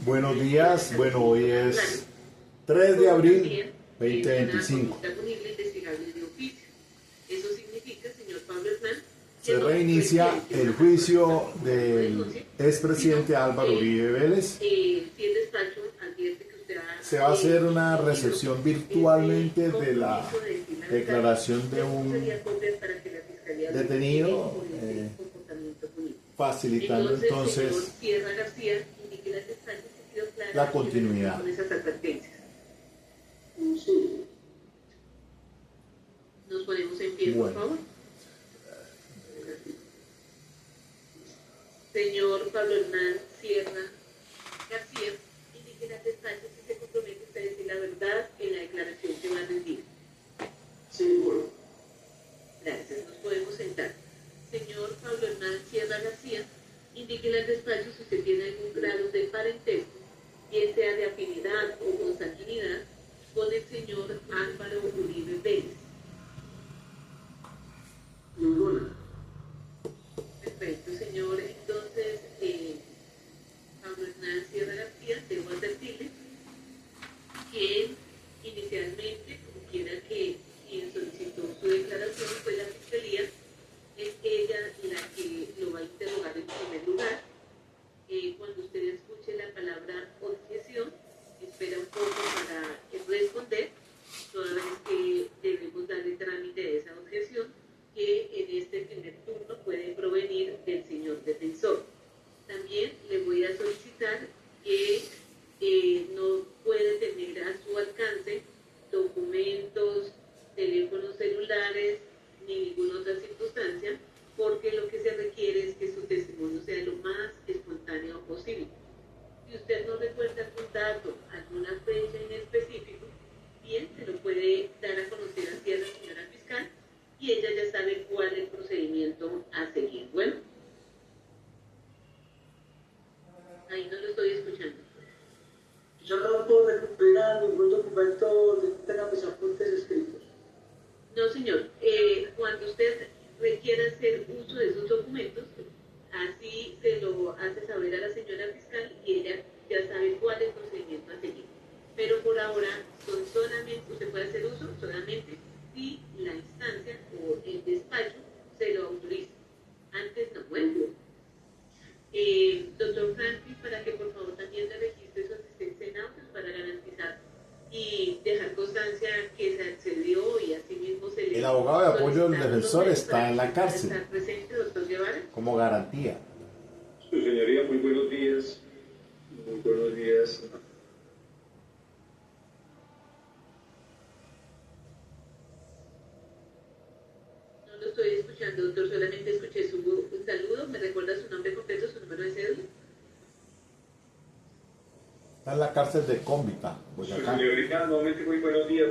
Buenos días, bueno, hoy es 3 de abril 2025. Eso significa, señor Pablo Hernán, Se reinicia el juicio del expresidente Álvaro Uribe Vélez. Se va a hacer una recepción virtualmente de la declaración de un detenido, facilitando entonces la continuidad. Nos ponemos en pie, por favor. Señor Pablo Hernán Sierra García, indique las despachos si se compromete usted a decir la verdad en la declaración que va a rendir. Seguro. Gracias, nos podemos sentar. Señor Pablo Hernán Sierra García, indique las despachos si usted tiene algún grado de parentesco, bien sea de afinidad o consanguinidad, con el señor Álvaro Uribe Vélez. Ninguna. Perfecto, señor. Entonces, Pablo Hernán Sierra García, debo advertirle que inicialmente, como quiera que quien solicitó su declaración fue la Fiscalía, es ella la que lo va a interrogar en primer lugar. Cuando usted escuche la palabra objeción, espera un poco para responder, toda vez que debemos darle trámite a esa objeción, que en este primer turno puede provenir del señor defensor. También le voy a solicitar que no puede tener a su alcance documentos, teléfonos celulares, ni ninguna otra circunstancia, porque lo que se requiere es que su testimonio sea lo más espontáneo posible. Si usted no recuerda algún dato, alguna fecha en específico, bien, se lo puede dar a conocer así a la señora fiscal y ella ya sabe cuál es el procedimiento a seguir. Bueno, ahí no lo estoy escuchando. Yo no puedo recuperar ningún documento que tenga mis apuntes escritos. No, señor. Cuando usted requiera hacer uso de esos documentos, así se lo hace saber a la señora fiscal y ella ya sabe cuál es el procedimiento a seguir. Pero por ahora son solamente, usted puede hacer uso solamente si la instancia o el despacho se lo autoriza. Antes no. Bueno, doctor Franklin, para que por favor también le registre su asistencia en autos para garantizar y dejar constancia que se accedió y así mismo se le... El abogado de apoyo del defensor está en la cárcel estar presente, doctor Guevara. como garantía. Su señoría, muy buenos días. Muy buenos días. No lo estoy escuchando, doctor, solamente escuché un saludo. ¿Me recuerda su nombre completo, su número de cédula? Está en la cárcel de Cómbita, Su Boyacá. señoría, nuevamente muy buenos días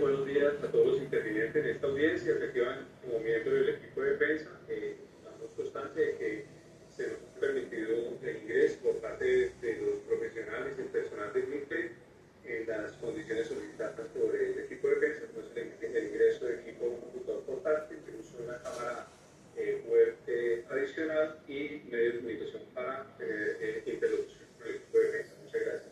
a todos los intervinientes en esta audiencia. Efectivamente, como miembro del equipo de defensa, damos constancia de que se nos ha permitido el ingreso por parte de los profesionales y el personal de CNICTE en las condiciones solicitadas por el equipo de defensa. No se le permite el ingreso de equipo computador portátil, el uso de una cámara web adicional y medios de comunicación para interlocución con el equipo de defensa. Muchas gracias.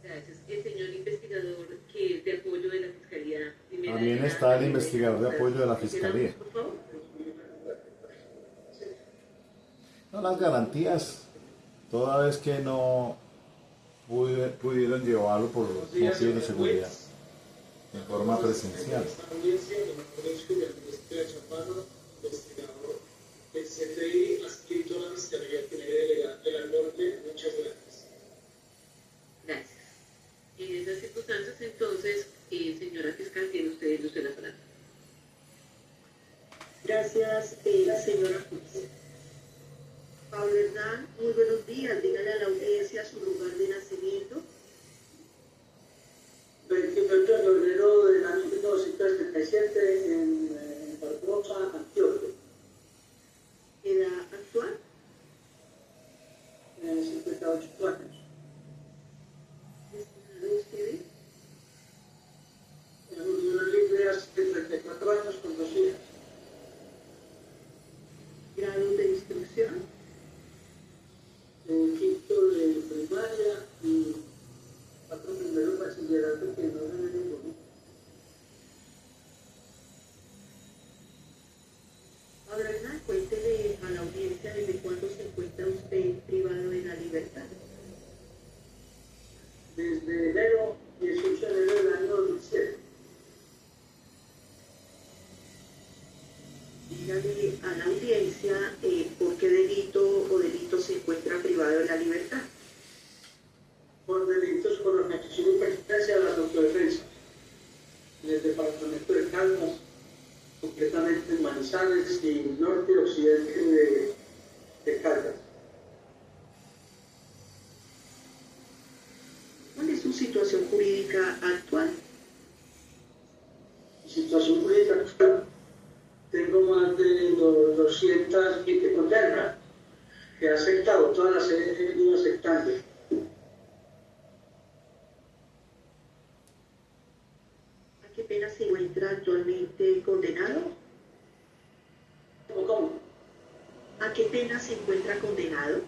Gracias. El señor investigador que es de apoyo de la Fiscalía. También está el investigador de apoyo de la Fiscalía. Por favor. No, las garantías, toda vez que no pudieron llevarlo por motivos de seguridad, de forma presencial. El CTI adscrito a la Fiscalía tiene delegado de la Norte. Muchas gracias. Gracias. En esas circunstancias, entonces, señora fiscal, tiene usted el uso de la palabra. Gracias, la señora juez. Pablo Hernán, muy buenos días. Dígale a la audiencia su lugar de nacimiento. 28 de febrero del año 1977 en Barbosa, Antioquia. Edad actual. 58 años. Destinado usted. En Unión Libre hace 34 años con 2 hijas. Grado Manizales y norte y occidente de Caldas. ¿Cuál es su situación jurídica actual? Situación jurídica actual. Tengo más de 220 condenas que he aceptado, todas las he ido aceptando. ¿A qué pena se encuentra actualmente condenado? ¿Cómo? ¿A qué pena se encuentra condenado?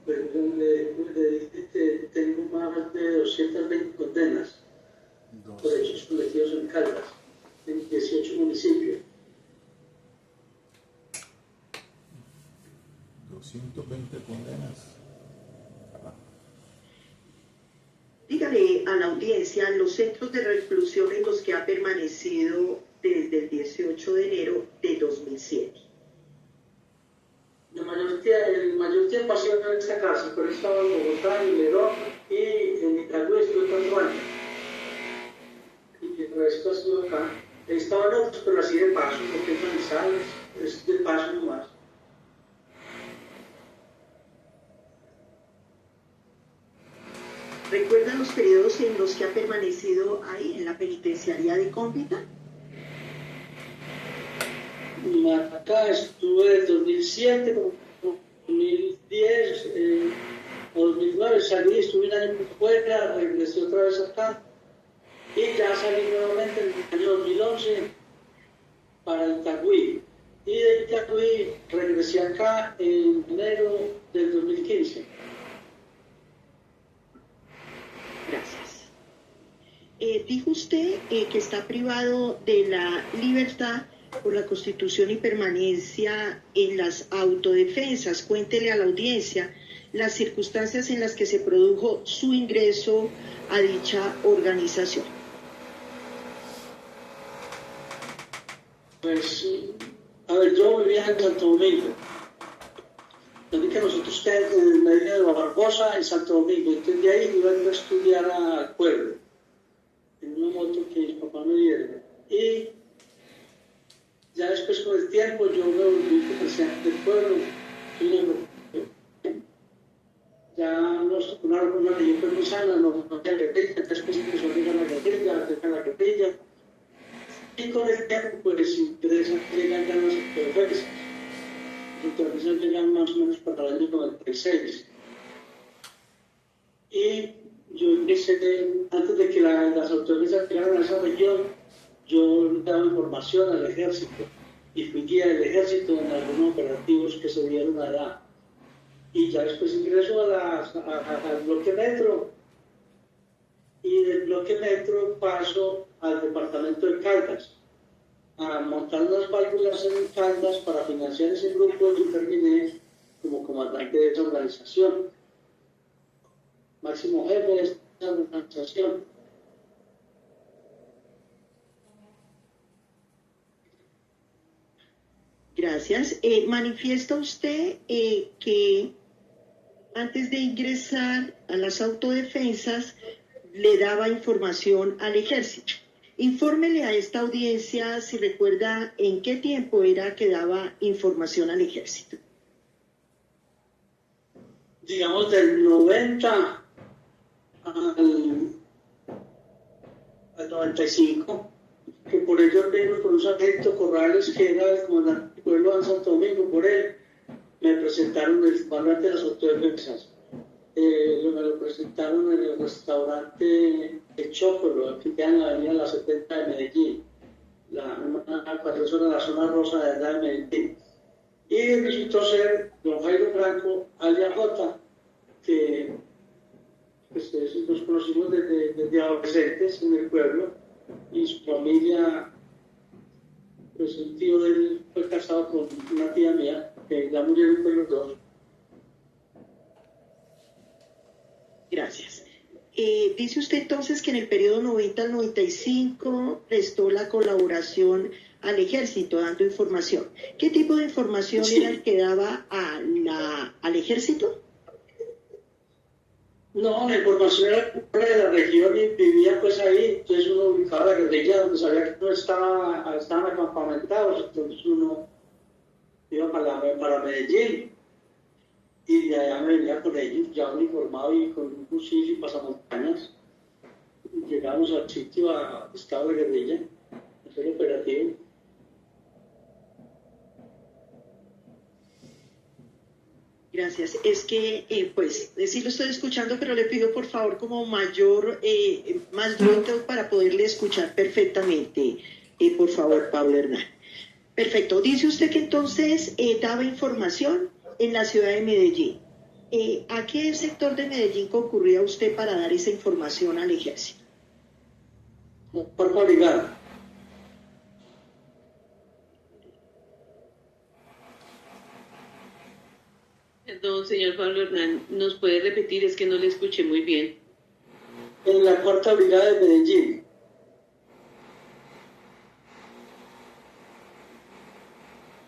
Pues le dije que tengo más de 220 condenas por hechos cometidos en Caldas, en 18 municipios. 220 condenas. Dígale a la audiencia los centros de reclusión en los que ha permanecido desde el 18 de enero de 2007. El mayor tiempo ha sido en esta cárcel, pero he estado en Bogotá, en Lerón y en Itagüí estuve 4 años. Y el resto ha sido acá. He estado en otros, pero así de paso, porque es Manizales, es de paso nomás. ¿Recuerda los periodos en los que ha permanecido ahí, en la penitenciaría de Cómpita? Acá estuve en 2007, 2010 o 2009, salí, estuve un año fuera, regresé otra vez acá y ya salí nuevamente en el año 2011 para Itagüí. Y de Itagüí regresé acá en enero del 2015. Gracias. Dijo usted que está privado de la libertad por la Constitución y permanencia en las autodefensas. Cuéntele a la audiencia las circunstancias en las que se produjo su ingreso a dicha organización. Pues, a ver, yo vivía en Santo Domingo. Así que nosotros en la isla de Barbosa, en Santo Domingo. Entonces de ahí iba a estudiar al pueblo, en una moto que mis papás me dieron. Y ya después con el tiempo yo me volví comerciante del pueblo. Ya nos tocó una región muy sana, nos tocó la guerrilla, después empezó a llegar la guerrilla. Y con el tiempo, pues, interesan que llegan ganas de defensa. Entonces llegan más o menos para el año 96. Y yo empecé, antes de que las autoridades llegaran a esa región, yo daba información al ejército y fui guía del ejército en algunos operativos que se dieron allá. Y ya después ingreso al bloque metro y del bloque metro paso al departamento de Caldas a montar unas válvulas en Caldas para financiar ese grupo y terminé como comandante de esa organización, máximo jefe de esta organización. Gracias. Manifiesta usted que antes de ingresar a las autodefensas le daba información al ejército. Infórmele a esta audiencia si recuerda en qué tiempo era que daba información al ejército. Digamos del 90 al 95, que por ello vengo con un sargento Corrales, que era el comandante del pueblo de Santo Domingo. Por él me presentaron el comandante de las autodefensas. Me lo presentaron en el restaurante de Chocolo, que queda en la avenida La 70 de Medellín, cuando son en la zona rosa de allá de Medellín. Y resultó ser don Jairo Franco, alias J, que pues, nos conocimos desde adolescentes en el pueblo, y su familia, pues un tío de él fue casado con una tía mía, que ya murieron con los dos. Gracias. Dice usted entonces que en el periodo 90 al 95 prestó la colaboración al ejército dando información. ¿Qué tipo de información era el que daba al ejército? No, No, la información era de la región y vivía pues ahí, entonces uno ubicaba la guerrilla donde sabía que no estaban acampamentados, entonces uno iba para Medellín y de allá me venía con ellos, ya uniformado y con un fusil y pasamontañas. Llegamos al sitio a estado de guerrilla, a hacer operativo. Gracias. Es que, pues, sí lo estoy escuchando, pero le pido por favor como más ruido para poderle escuchar perfectamente. Por favor, Pablo Hernán. Perfecto. Dice usted que entonces daba información en la ciudad de Medellín. ¿A qué sector de Medellín concurría usted para dar esa información al ejército? Cuerpo brigada. Perdón, señor Pablo Hernán, ¿nos puede repetir? Es que no le escuché muy bien. En la cuarta brigada de Medellín.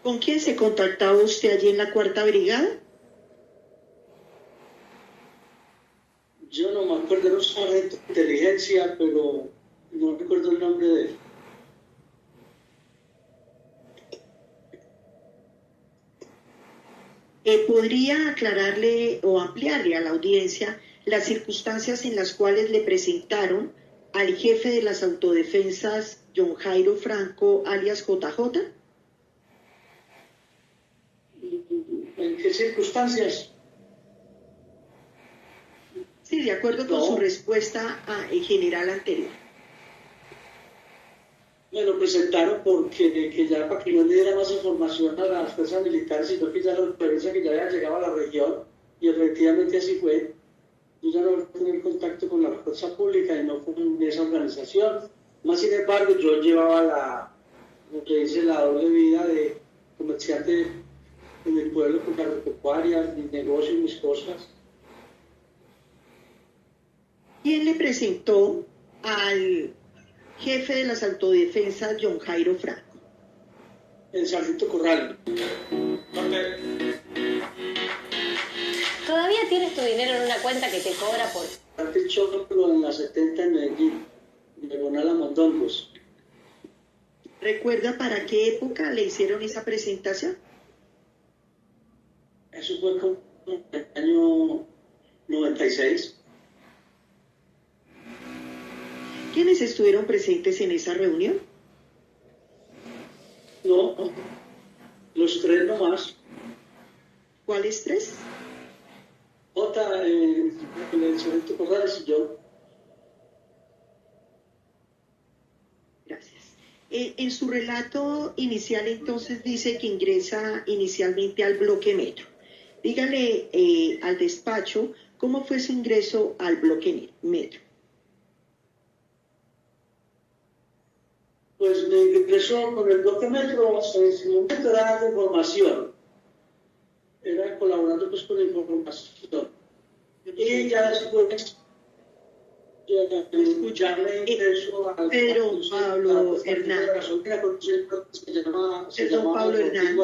¿Con quién se contactaba usted allí en la cuarta brigada? Yo no me acuerdo, era un sargento de inteligencia, pero no recuerdo el nombre de él. ¿Podría aclararle o ampliarle a la audiencia las circunstancias en las cuales le presentaron al jefe de las autodefensas, John Jairo Franco, alias JJ? ¿En qué circunstancias? Sí, de acuerdo con su respuesta en general anterior. Me lo presentaron porque que ya para que no le diera más información a las fuerzas militares, sino que ya la experiencia que ya había llegado a la región, y efectivamente así fue. Yo ya no voy a tener contacto con la fuerza pública y no con esa organización. Más sin embargo, yo llevaba lo que dice la doble vida de comerciante en el pueblo con agropecuaria, mi negocio y mis cosas. ¿Quién le presentó al jefe de las autodefensas, John Jairo Franco? El sargento Corral. ¿Todavía tienes tu dinero en una cuenta que te cobra por...? El Choclo en la 70 en Medellín, diagonal a Mondongos. ¿Recuerda para qué época le hicieron esa presentación? Eso fue como en el año 96. ¿Quiénes estuvieron presentes en esa reunión? No, los tres nomás. ¿Cuáles tres? El sargento Corrales y yo. Gracias. En su relato inicial entonces dice que ingresa inicialmente al bloque metro. Dígale al despacho cómo fue su ingreso al bloque metro. Pues me ingresó con el bloque metro, en ese momento era dando información. Era colaborando pues con la información. Y ya después escucharme ingreso al... Pero Pablo Hernán. Perdón, Pablo Hernán.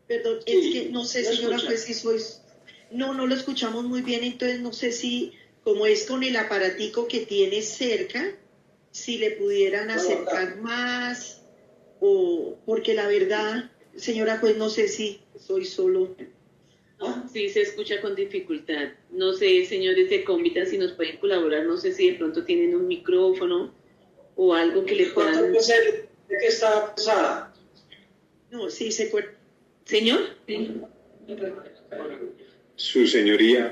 Perdón, Sí, es que no sé, señora juez, si sois... No lo escuchamos muy bien, entonces no sé si, como es con el aparatico que tiene cerca, si le pudieran acercar más, o porque la verdad, señora juez, no sé si soy solo... No, sí se escucha con dificultad. No sé, señores de Convita, si nos pueden colaborar. No sé si de pronto tienen un micrófono o algo que le ¿Cuánto puedan... puede ser de que está pesada? No, sí, se acuerda. ¿Señor? Su señoría,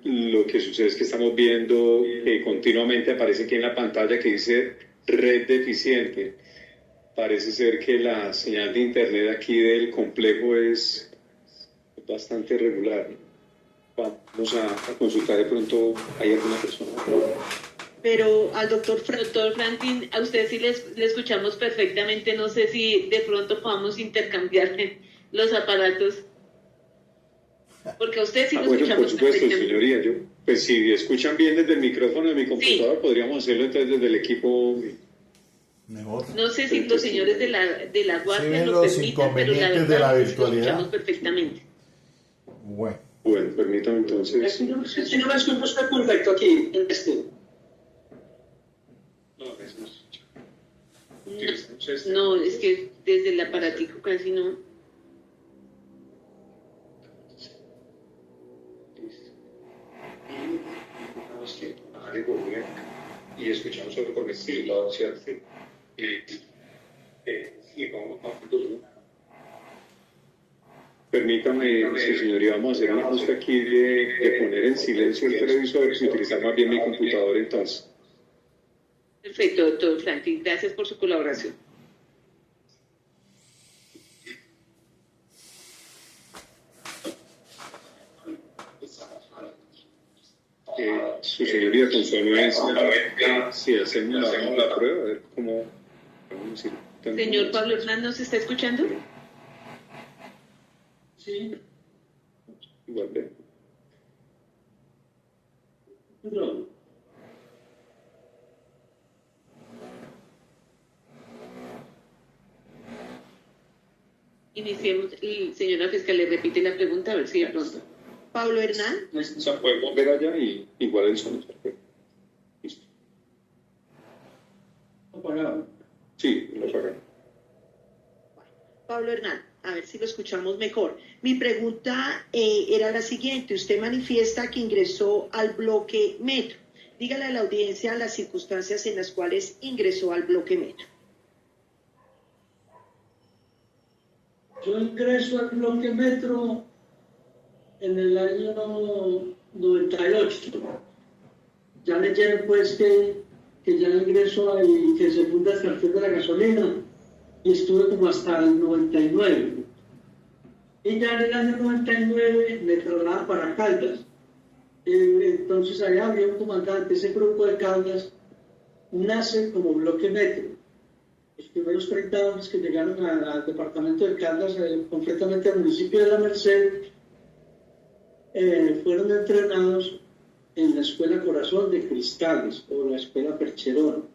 lo que sucede es que estamos viendo que continuamente aparece aquí en la pantalla que dice red deficiente. Parece ser que la señal de internet aquí del complejo es bastante regular. Vamos a consultar de pronto, ¿hay alguna persona? Pero al doctor Doctor Franklin, a usted sí le escuchamos perfectamente. No sé si de pronto podamos intercambiar los aparatos. Porque a usted sí lo Bueno, escuchamos por supuesto, perfectamente. señoría. Pues si escuchan bien desde el micrófono de mi computador, podríamos hacerlo entonces desde el equipo. Mejor. No sé si los señores de la guardia ven nos los permitan, pero la inconvenientes verdad de la sí lo virtualidad. escuchamos perfectamente. Bueno, Bueno, permítame entonces. Si no me escucho, está perfecto aquí, en este. No, es que desde el aparatico casi no. Y escuchamos solo con el lado, ¿cierto? Y vamos a Permítame, sí, señoría, vamos a hacer un ajuste aquí de poner en silencio el televisor y utilizar más bien mi computador entonces. Perfecto, doctor Franklin. Gracias por su colaboración. Su señoría, con su anuencia, si hacemos la prueba, a ver cómo. Señor Pablo Hernán, ¿nos está escuchando? Sí. Igual ve. No. Iniciemos. Y señora fiscal, le repite la pregunta, a ver si de pronto. Pablo Hernán. O sea, podemos ver allá y igual el sonido. Listo. Apagado. Sí, lo apagamos. Pablo Hernán, a ver si lo escuchamos mejor. Mi pregunta era la siguiente. Usted manifiesta que ingresó al bloque metro. Dígale a la audiencia las circunstancias en las cuales ingresó al bloque metro. Yo ingreso al bloque metro en el año 98. Ya leyeron pues que ya ingreso y que se funda el cartel de la gasolina y estuve como hasta el 99. Y ya en el año 99 me trasladaron para Caldas. Entonces allá había un comandante, ese grupo de Caldas nace como bloque metro. Los primeros 30 hombres que llegaron al departamento de Caldas, concretamente al municipio de La Merced, fueron entrenados en la Escuela Corazón de Cristales o la Escuela Percherón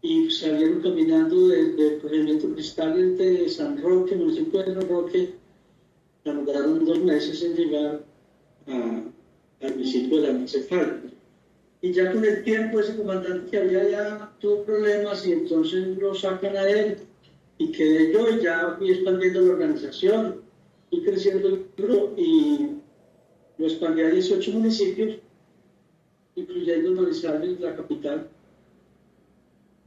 y salieron caminando desde el Corregimiento Cristales de San Roque, municipio de San Roque, tardaron 2 meses en llegar al municipio de La Merced. Y ya con el tiempo ese comandante que había ya tuvo problemas y entonces lo sacan a él y quedé yo y ya fui expandiendo la organización y creciendo el grupo y lo expandí a 18 municipios, incluyendo Manizales, la capital.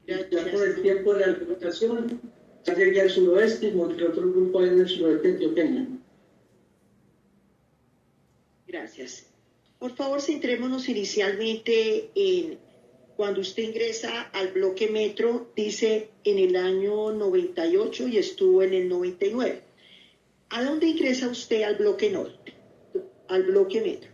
Ya con el tiempo de la implementación ya llegué al suroeste y monté otro grupo ahí en el suroeste antioqueño. Gracias. Por favor, centrémonos inicialmente en cuando usted ingresa al bloque metro, dice en el año 98 y estuvo en el 99. ¿A dónde ingresa usted al bloque norte, al bloque metro?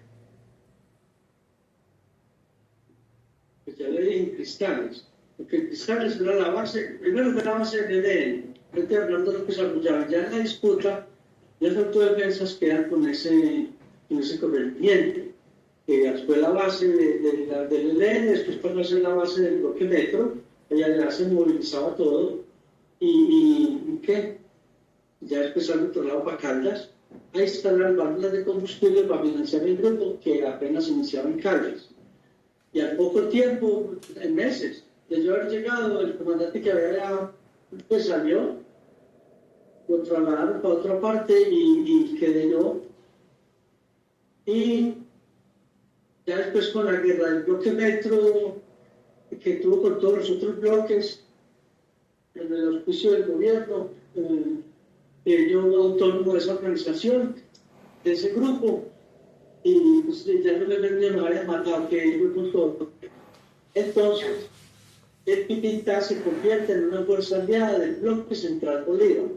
Pues ya le dije en Cristales, porque Cristales era la base, primero fue la base de EDN, frente a Hernando López Argullado. Ya en la disputa, las autodefensas quedan con ese corriente. Que fue la base del ELN, después pasó a ser la base del bloque metro, ella ya se movilizaba todo, y ¿qué? Ya después al otro lado para Caldas, ahí están las válvulas de combustible para financiar el grupo que apenas iniciaba en Caldas. Y al poco tiempo, en meses, de yo haber llegado, el comandante que había pues salió, lo trasladaron para otra parte y quedé yo. Y ya después con la guerra del bloque metro que tuvo con todos los otros bloques, en el auspicio del gobierno, yo autónomo de esa organización, de ese grupo, y pues, ya no me habían matado, que fue con todo. Entonces, el Pipita se convierte en una fuerza aliada del bloque central Bolívar,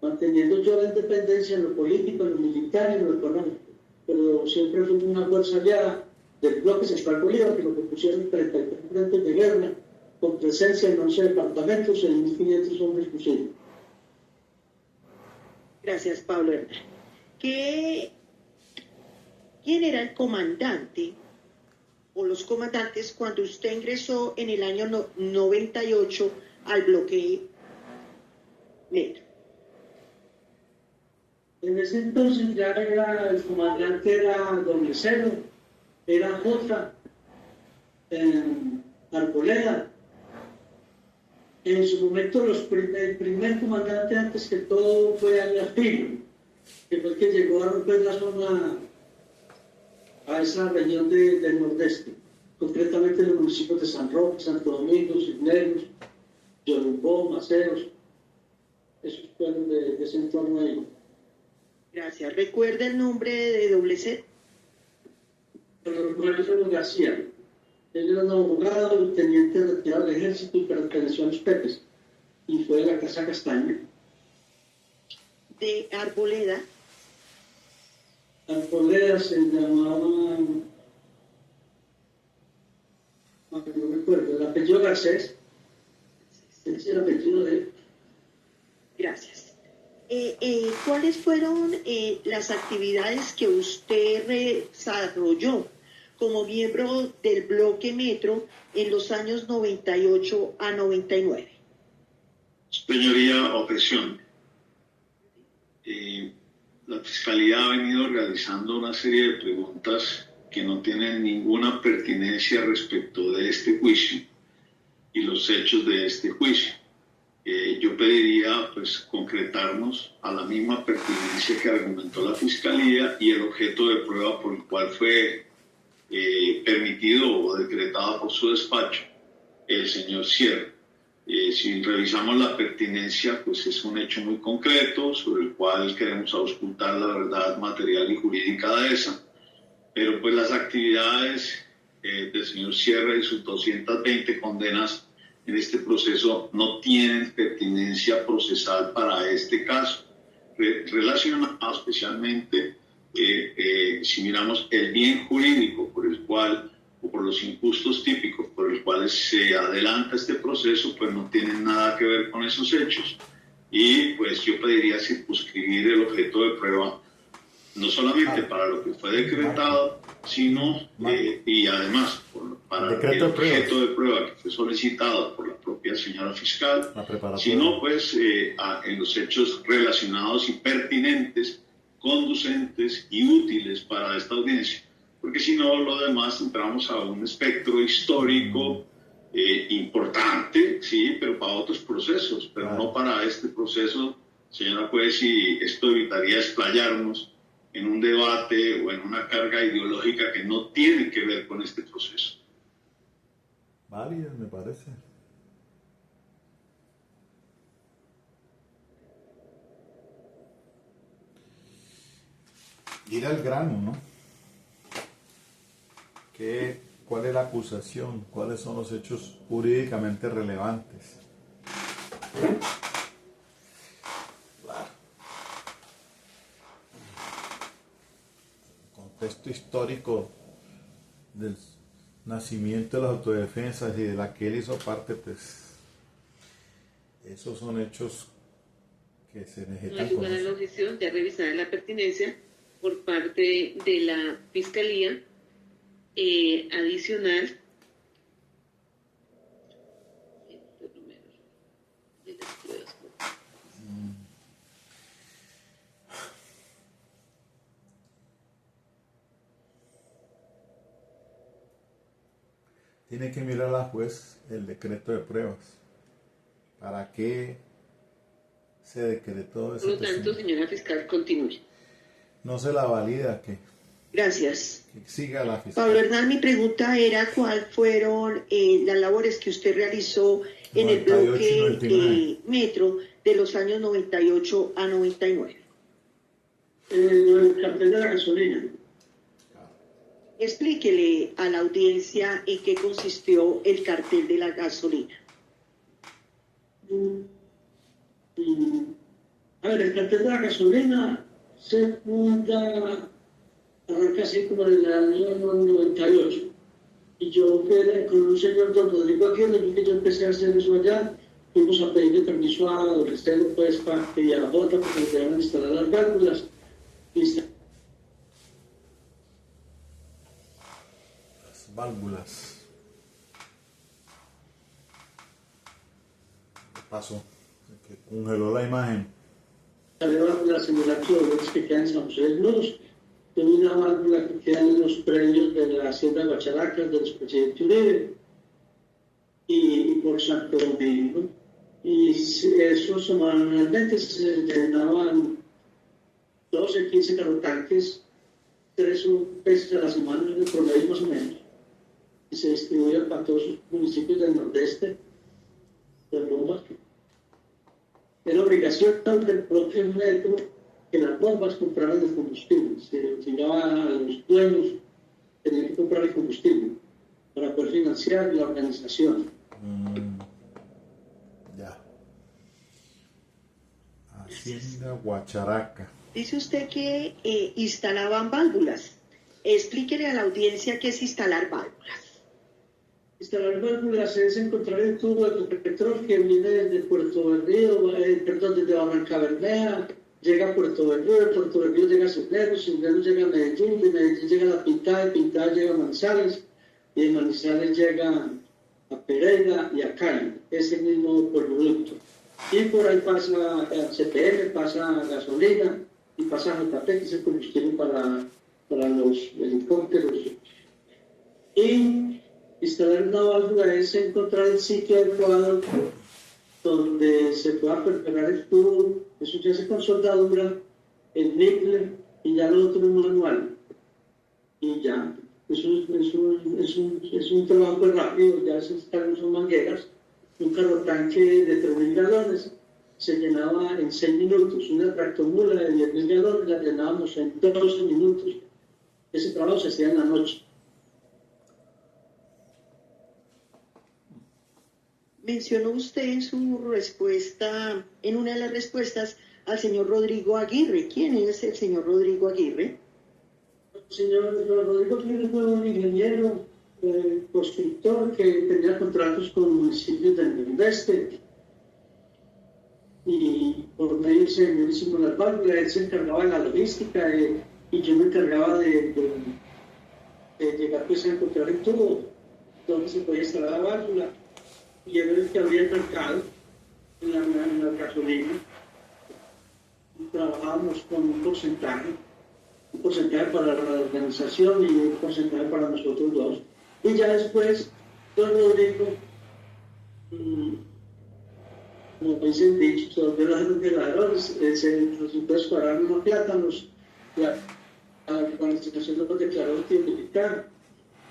manteniendo yo la independencia en lo político, en lo militar y en lo económico, pero siempre fue una fuerza aliada del bloque central Bolívar, que lo propusieron 33 frentes de guerra, con presencia en 11 departamentos, en 1.500 hombres fusiles. Gracias, Pablo Hernán. ¿Quién era el comandante o los comandantes cuando usted ingresó en el año 98 al bloque metro? En ese entonces ya era, el comandante era doble cero, era J. Arboleda. En su momento el primer comandante antes que todo fue Arias Pino, que fue el que llegó a romper la zona, a esa región del nordeste, concretamente en los municipios de San Roque, Santo Domingo, Cisneros, Yorumbó, Maceros, esos pueblos de ese entorno ahí. Gracias. ¿Recuerda el nombre de doble C? Pero Rodrigo García, él era un abogado, teniente retirado del ejército y perteneció a los Pepes, y fue de la Casa Castaña. De Arboleda. Arboleda se llamaba, no recuerdo, el apellido Garcés, ese es el apellido de él. Gracias. ¿Cuáles fueron las actividades que usted desarrolló como miembro del bloque Metro en los años 98 a 99? Señoría, objeción. La Fiscalía ha venido realizando una serie de preguntas que no tienen ninguna pertinencia respecto de este juicio y los hechos de este juicio. Yo pediría pues concretarnos a la misma pertinencia que argumentó la Fiscalía y el objeto de prueba por el cual fue permitido o decretado por su despacho el señor Sierra. Si revisamos la pertinencia, pues es un hecho muy concreto sobre el cual queremos auscultar la verdad material y jurídica de esa, pero pues las actividades del señor Sierra y sus 220 condenas en este proceso no tienen pertinencia procesal para este caso, relacionado especialmente, si miramos el bien jurídico por el cual, o por los injustos típicos por los cuales se adelanta este proceso, pues no tienen nada que ver con esos hechos. Y pues yo pediría circunscribir el objeto de prueba no solamente para lo que fue decretado, sino, y además, para el objeto de prueba que fue solicitado por la propia señora fiscal, sino pues en los hechos relacionados y pertinentes, conducentes y útiles para esta audiencia. Porque si no, lo demás entramos a un espectro histórico importante, sí, pero para otros procesos, pero no para este proceso, señora juez, y esto evitaría explayarnos en un debate o en una carga ideológica que no tiene que ver con este proceso. Válida, me parece. Ir al grano, ¿no? ¿Cuál es la acusación? ¿Cuáles son los hechos jurídicamente relevantes? Contexto histórico del nacimiento de las autodefensas y de la que él hizo parte, pues esos son hechos que se necesitan. No hay lugar a la objeción, ya revisada la pertinencia por parte de la Fiscalía adicional. Tiene que mirar la juez el decreto de pruebas. ¿Para qué se decretó ese? Por lo tanto, señora fiscal, continúe. No se la valida que Gracias. siga la fiscal. Pablo Hernán, mi pregunta era cuáles fueron las labores que usted realizó en el bloque Metro de los años 98 a 99. El cartel de la gasolina. Explíquele a la audiencia en qué consistió el cartel de la gasolina. A ver, el cartel de la gasolina se funda, arranca así como en el año 98. Y yo con un señor don Rodrigo Aguirre, que yo empecé a hacer eso allá, fuimos a pedirle permiso a don Restelo, pues, y a la Jota, porque nos debían instalar las válvulas. Válvulas. ¿Qué pasó? Que congeló la imagen. válvulas en el arqueólogos que quedan en San José de Luz, de una válvula que queda en los predios de la hacienda de Guacharacas, de los presidentes Uribe, y por Santo Domingo. Y eso semanalmente se llenaban 12, 15 carrotanques, 3 veces a la semana en el promedio más o menos. Y se distribuían para todos los municipios del nordeste de Roma. Era obligación del propio metro que las bombas compraran el combustible. Se obligaba a los dueños, tenían que comprar el combustible para poder financiar la organización. Ya. Hacienda Guacharaca. Dice usted que instalaban válvulas. Explíquele a la audiencia qué es instalar válvulas. Instalar válvulas es encontrar el tubo de petróleo que viene desde Puerto Berrío, desde Barranca Bermeja, llega a Puerto Berrío, de Puerto Berrío llega a Cisneros, Cisneros llega a Medellín, de Medellín llega a La Pintada, de Pintada llega a Manizales, y de Manizales llega a Pereira y a Cali, ese mismo producto. Y por ahí pasa CPM, pasa gasolina y pasa JP, que es el combustible para los helicópteros. Y instalar una válvula es encontrar el sitio adecuado donde se pueda perforar el tubo. Eso ya se con soldadura, el níquel y ya lo otro es manual. Y ya, eso es un trabajo rápido, ya se instalan son mangueras. Un carrotanque de 3.000 galones se llenaba en 6 minutos. Una tractomula de 10.000 galones la llenábamos en 12 minutos. Ese trabajo se hacía en la noche. Mencionó usted en su respuesta, en una de las respuestas, al señor Rodrigo Aguirre. ¿Quién es el señor Rodrigo Aguirre? El señor Rodrigo Aguirre fue un ingeniero, constructor que tenía contratos con municipios del nordeste. Y por medio de ese hicimos las válvulas, él se encargaba de la logística y yo me encargaba de llegar pues a encontrar el tubo donde se podía instalar la válvula. Y era el que había el mercado en la gasolina. Y trabajábamos con un porcentaje para la organización y un porcentaje para nosotros dos. Y ya después, don Rodrigo, como dicen dicho, se volvió a los ladrones, se resultó disparar unos plátanos, la organización los declaró identificar.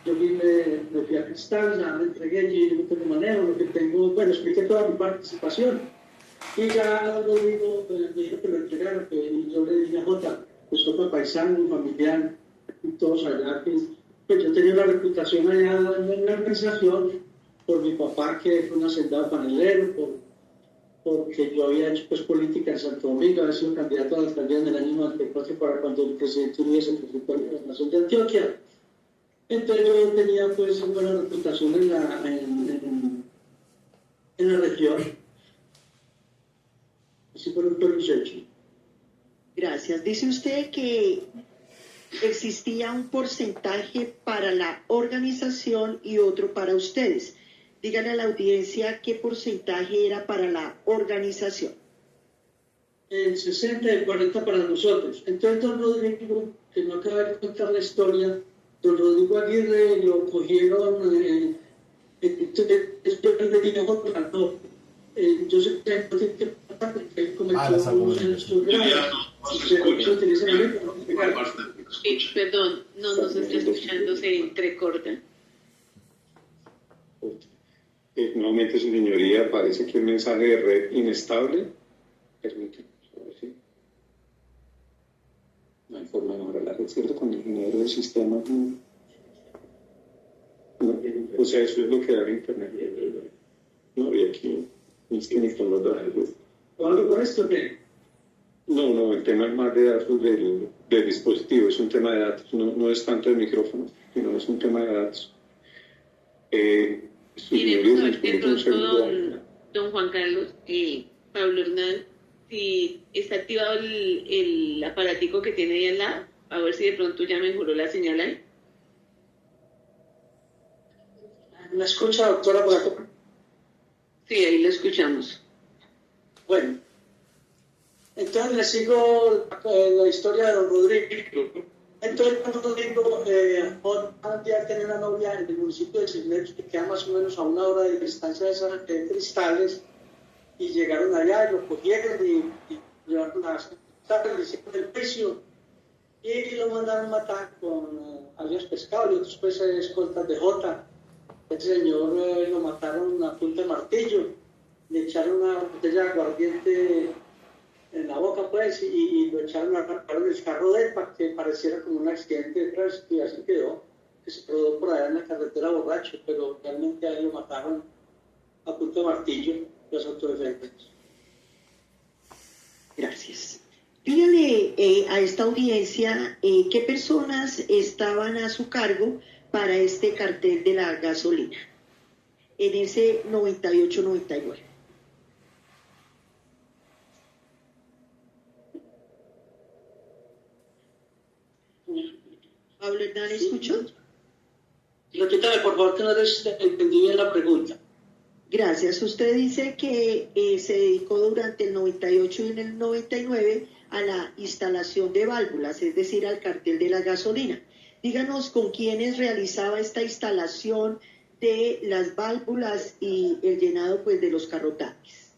Yo me fui a Cristal, ya me entregué, yo no tengo manejo, lo que tengo, bueno, expliqué toda mi participación. Y ya Rodrigo me dijo que lo entregaron, y yo le dije a Jota, pues Jota paisano, familiar, y todos allá, pues yo tenía una reputación allá en la organización por mi papá, que fue un hacendado panelero, porque yo había hecho pues política en Santo Domingo, había sido candidato a la alcaldía en el año 94 para cuando el presidente Uribe se presentó a la gobernación de Antioquia. Entonces yo tenía pues buena reputación en la región. Así fueron todos los hechos. Gracias. Dice usted que existía un porcentaje para la organización y otro para ustedes. Díganle a la audiencia qué porcentaje era para la organización. El 60 y el 40 para nosotros. Entonces don Rodrigo, que no acaba de contar la historia, don Rodrigo Aguirre lo cogieron, yo sé que él cometió unos hechos graves, se utilizan a mí para pegar. Perdón, no nos está escuchando, se entrecorta. Nuevamente, su señoría, parece que el mensaje de red inestable. Permítame, a ver si. No hay forma de mejorar la red, ¿cierto? Con el ingeniero del sistema. No, o sea, eso es lo que da el internet. No, y aquí es que ni con los datos. ¿Cuándo con esto qué? No, el tema es más de datos del dispositivo, es un tema de datos, no es tanto de micrófono, sino es un tema de datos. Queremos saber de pronto, don Juan Carlos, Pablo Hernán, si está activado el aparatico que tiene ahí al lado, a ver si de pronto ya mejoró la señal ahí. ¿Me escucha, doctora, por acá? Sí, ahí lo escuchamos. Bueno, Entonces le sigo la historia de don Rodrigo. Entonces don Rodrigo un día tenía una novia en el municipio de Cisneros, que queda más o menos a 1 hora de distancia de Cristales, y llegaron allá y lo cogieron y llevaron a le hicieron el juicio y lo mandaron matar con alias Pescado y otros pues escoltas de Jota. El señor lo mataron a punta de martillo, le echaron una botella de aguardiente en la boca pues y lo echaron a arrancar el carro de él para que pareciera como un accidente de tránsito y así quedó, que se rodó por allá en la carretera borracho, pero realmente a él lo mataron a punta de martillo las autodefensas. Gracias. Dígale a esta audiencia qué personas estaban a su cargo para este cartel de la gasolina en ese 98-99. Pablo Hernán, ¿escuchó? Repítame, por favor, que no entendí bien la pregunta. Gracias. Usted dice que se dedicó durante el 98 y en el 99 a la instalación de válvulas, es decir, al cartel de la gasolina. Díganos con quiénes realizaba esta instalación de las válvulas y el llenado pues de los carrotanques.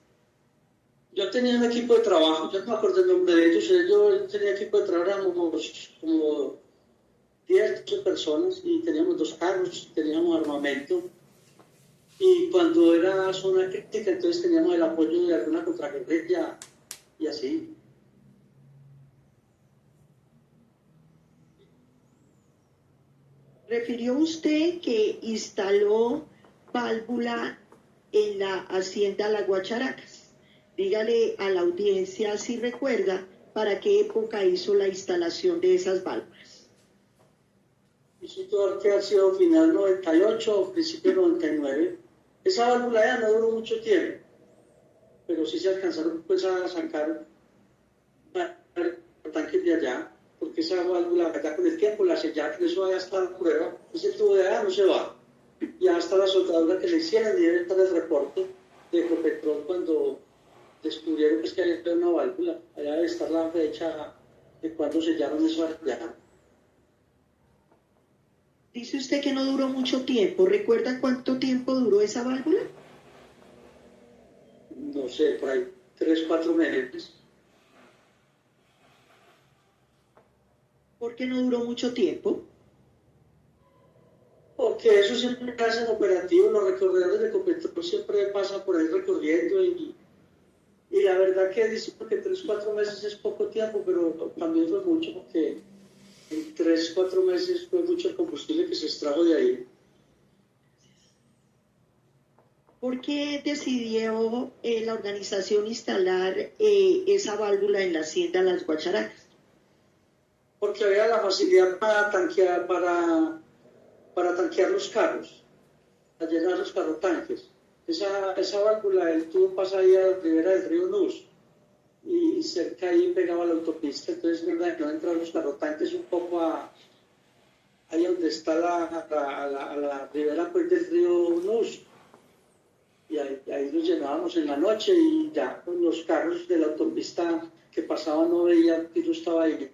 Yo tenía un equipo de trabajo, yo no me acuerdo el nombre de ellos, yo tenía equipo de trabajo, éramos como 10, 12 personas y teníamos 2 carros, teníamos armamento. Y cuando era zona crítica, entonces teníamos el apoyo de alguna contraguerrilla y así. Refirió usted que instaló válvula en la hacienda Las Guacharacas. Dígale a la audiencia si recuerda para qué época hizo la instalación de esas válvulas. Hizo que ha sido final 98 o principio 99. Esa válvula ya no duró mucho tiempo, pero sí se alcanzaron pues a sacar tanques de allá, porque esa válvula allá con el tiempo la sellaron, eso ya está en prueba, ese tubo de allá no se va. Ya hasta la soldadura que le hicieron y debe estar el reporte de Ecopetrol cuando descubrieron pues, que había una válvula, allá debe estar la fecha de cuando sellaron eso allá. Dice usted que no duró mucho tiempo. ¿Recuerda cuánto tiempo duró esa válvula? No sé, por ahí 3, 4 meses. ¿Por qué no duró mucho tiempo? Porque eso siempre pasa en operativo, los recorredores de Ecopetrol siempre pasan por ahí recorriendo y la verdad que dice que 3, 4 meses es poco tiempo, pero también fue mucho porque en 3, 4 meses fue mucho el combustible que se extrajo de ahí. ¿Por qué decidió la organización instalar esa válvula en la hacienda Las Guacharacas? Porque había la facilidad para tanquear los carros, para llenar los carrotanques. Esa válvula, el tubo pasa ahí a la ribera del río Nus y cerca ahí pegaba la autopista, entonces verdad no entran los carrotanques un poco ahí donde está la ribera pues, del río Nus. Y ahí los llenábamos en la noche y ya con los carros de la autopista que pasaban no veían que yo estaba ahí.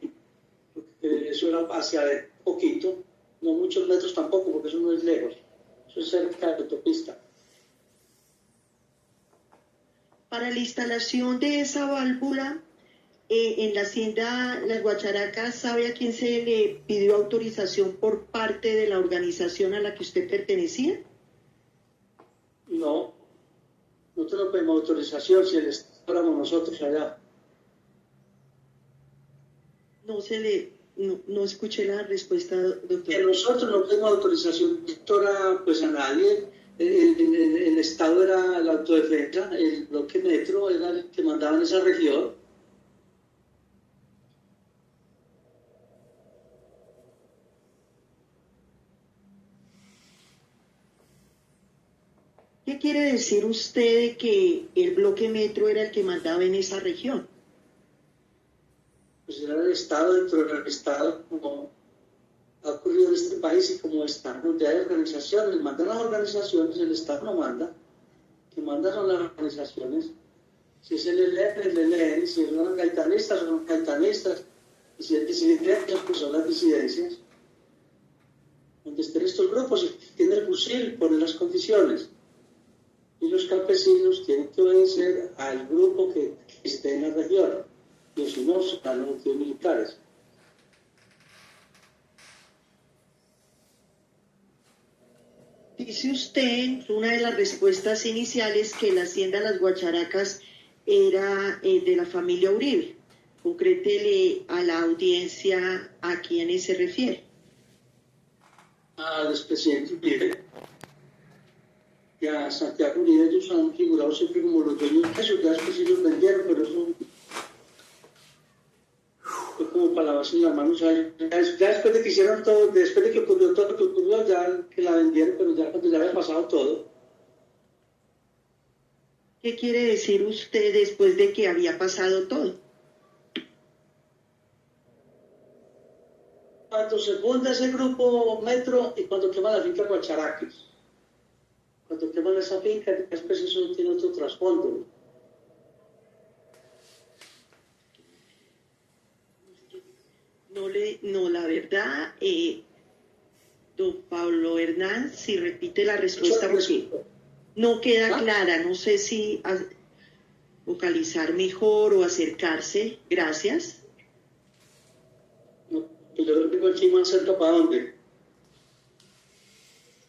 Porque eso era hacia poquito, no muchos metros tampoco, porque eso no es lejos, eso es cerca de la autopista. Para la instalación de esa válvula en la hacienda Las Guacharacas, ¿sabe a quién se le pidió autorización por parte de la organización a la que usted pertenecía? No, nosotros no pedimos autorización si éramos nosotros allá. No escuché la respuesta, doctor. Que nosotros no pedimos autorización, doctora, pues a nadie. El Estado era la autodefensa, el bloque metro era el que mandaba en esa región. ¿Qué quiere decir usted de que el bloque metro era el que mandaba en esa región? Pues era el Estado dentro del Estado, como ha ocurrido en este país y como está, donde hay organizaciones, mandan las organizaciones, el Estado no manda, que mandan son las organizaciones. Si es el ELN, si son gaitanistas, son gaitanistas, y si es disidencias, pues son las disidencias. Donde estén estos grupos, si tiene el fusil, pone las condiciones. Y los campesinos tienen que obedecer al grupo que esté en la región. Y si no, serán los militares. Dice usted en una de las respuestas iniciales que la hacienda Las Guacharacas era de la familia Uribe. Concrétele a la audiencia a quiénes se refiere. Al expresidente Uribe y a Santiago Uribe. Ellos han figurado siempre como los dueños de eso. Ya después ellos vendieron, pero eso fue como para lavarse las manos. Ya después de que hicieron todo, después de que ocurrió todo lo que ocurrió, ya que la vendieron, pero ya cuando ya había pasado todo. ¿Qué quiere decir usted después de que había pasado todo? Cuando se funda ese grupo Metro y cuando queman la finca Guacharaques. Cuando queman esa finca, después eso tiene otro trasfondo. No, la verdad, don Pablo Hernán, si repite la respuesta porque no queda clara, no sé si vocalizar mejor o acercarse. Gracias. No, pues yo digo aquí más cerca para dónde.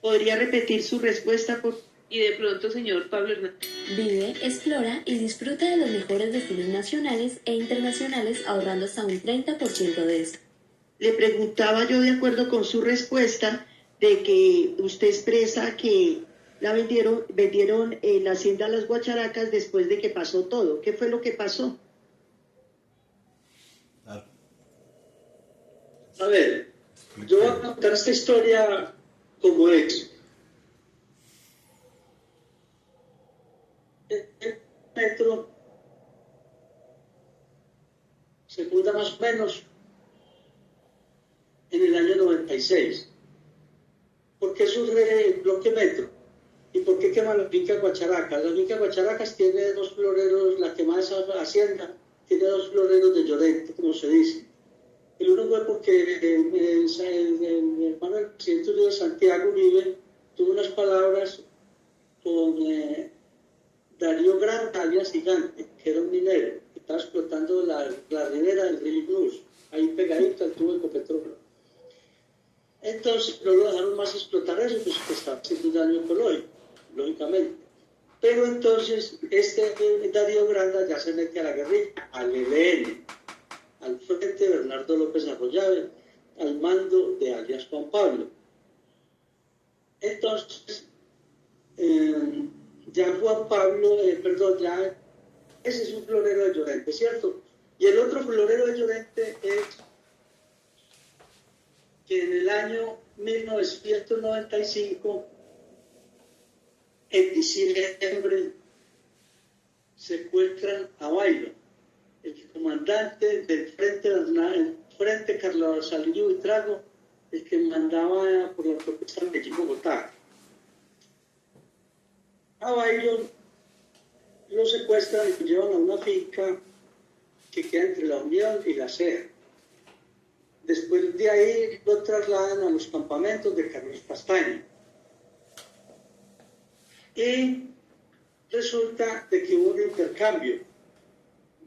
¿Podría repetir su respuesta, por Y de pronto, señor Pablo Hernández. Vive, explora y disfruta de los mejores destinos nacionales e internacionales ahorrando hasta un 30% de esto. Le preguntaba yo, de acuerdo con su respuesta, de que usted expresa que la vendieron la hacienda Las Guacharacas después de que pasó todo. ¿Qué fue lo que pasó? A ver, yo voy a contar esta historia como es. El metro se funda más o menos en el año 96. ¿Por qué surge el bloque Metro? ¿Y por qué quema la finca Guacharacas? La finca Guacharacas tiene dos floreros, la quemada esa hacienda tiene dos floreros de Llorente, como se dice. El uno fue porque el hermano del presidente Uribe, Santiago Uribe, tuvo unas palabras con Darío Granda, alias Gigante, que era un minero, que estaba explotando la ribera del río Cruz, ahí pegadito al tubo de Ecopetróleo. Entonces no lo dejaron más explotar eso, pues estaba haciendo un daño ecológico, lógicamente. Pero entonces Darío Granda ya se mete a la guerrilla, al ELN, al frente Bernardo López Arroyave, al mando de alias Juan Pablo. Entonces, ya Juan Pablo, ya ese es un florero de Llorente, ¿cierto? Y el otro florero de Llorente es que en el año 1995, en diciembre, secuestran a Byron, el comandante del frente Carlos Salinas Buitrago, el que mandaba por la protesta de Medellín, Bogotá. A Byron lo secuestran y lo llevan a una finca que queda entre la Unión y la SEA. Después de ahí lo trasladan a los campamentos de Carlos Castaño. Y resulta de que hubo un intercambio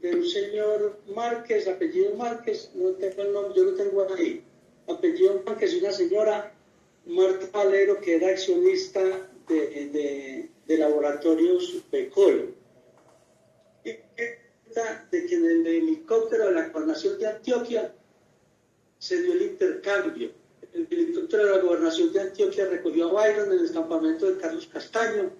de un señor Márquez, apellido Márquez, no tengo el nombre, yo lo tengo ahí, apellido Márquez, y una señora Marta Valero, que era accionista de Laboratorios Becol. Y de que en el helicóptero de la Gobernación de Antioquia se dio el intercambio. El helicóptero de la Gobernación de Antioquia recogió a Byron en el campamento de Carlos Castaño,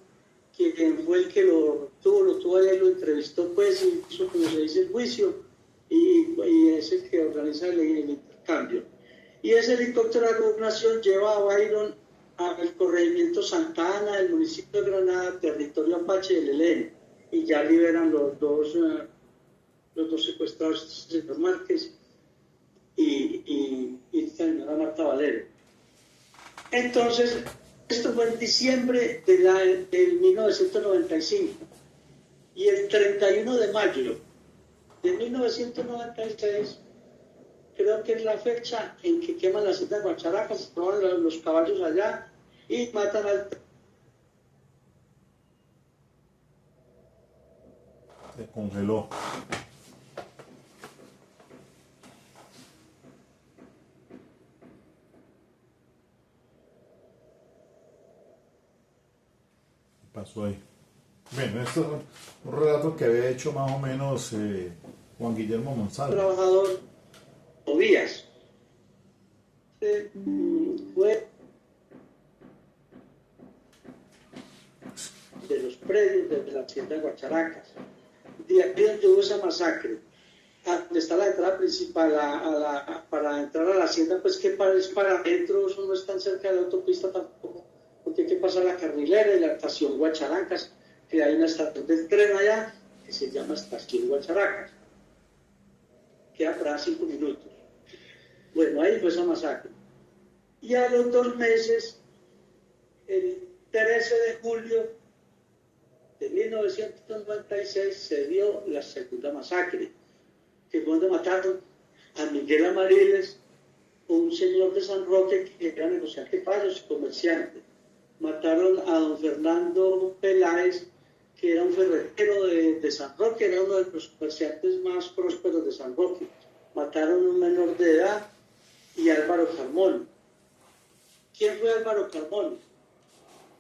quien fue el que lo tuvo allá y lo entrevistó, pues, y hizo, como se dice, el juicio, y es el que organiza el intercambio. Y ese helicóptero de la Gobernación lleva a Byron al corregimiento Santa Ana del municipio de Granada, territorio Apache del ELN, y ya liberan los dos secuestrados, el señor Márquez y la señora Marta Valero. Entonces, esto fue en diciembre del 1995. Y el 31 de mayo de 1996, creo que es la fecha en que queman la hacienda de Guacharacas, roban los caballos allá y matan al... Se congeló. ¿Qué pasó ahí? Bueno, esto es un relato que había hecho más o menos Juan Guillermo Monsalve. Trabajador Tobías fue de los predios de la hacienda de Guacharacas. De aquí donde hubo esa masacre, donde está la entrada principal para entrar a la hacienda, pues que es para adentro, eso no es tan cerca de la autopista tampoco, porque hay que pasar la carrilera y la estación Guacharacas, que hay una estación del tren allá que se llama Estación Guacharacas. Queda para 5 minutos. Bueno, ahí fue esa masacre. Y a los 2 meses, el 13 de julio de 1996, se dio la segunda masacre, que fue donde mataron a Miguel Amariles, un señor de San Roque que era negociante de fallos y comerciante. Mataron a don Fernando Peláez, que era un ferretero de San Roque, era uno de los comerciantes más prósperos de San Roque. Mataron a un menor de edad y a Álvaro Carmona. ¿Quién fue Álvaro Carmona?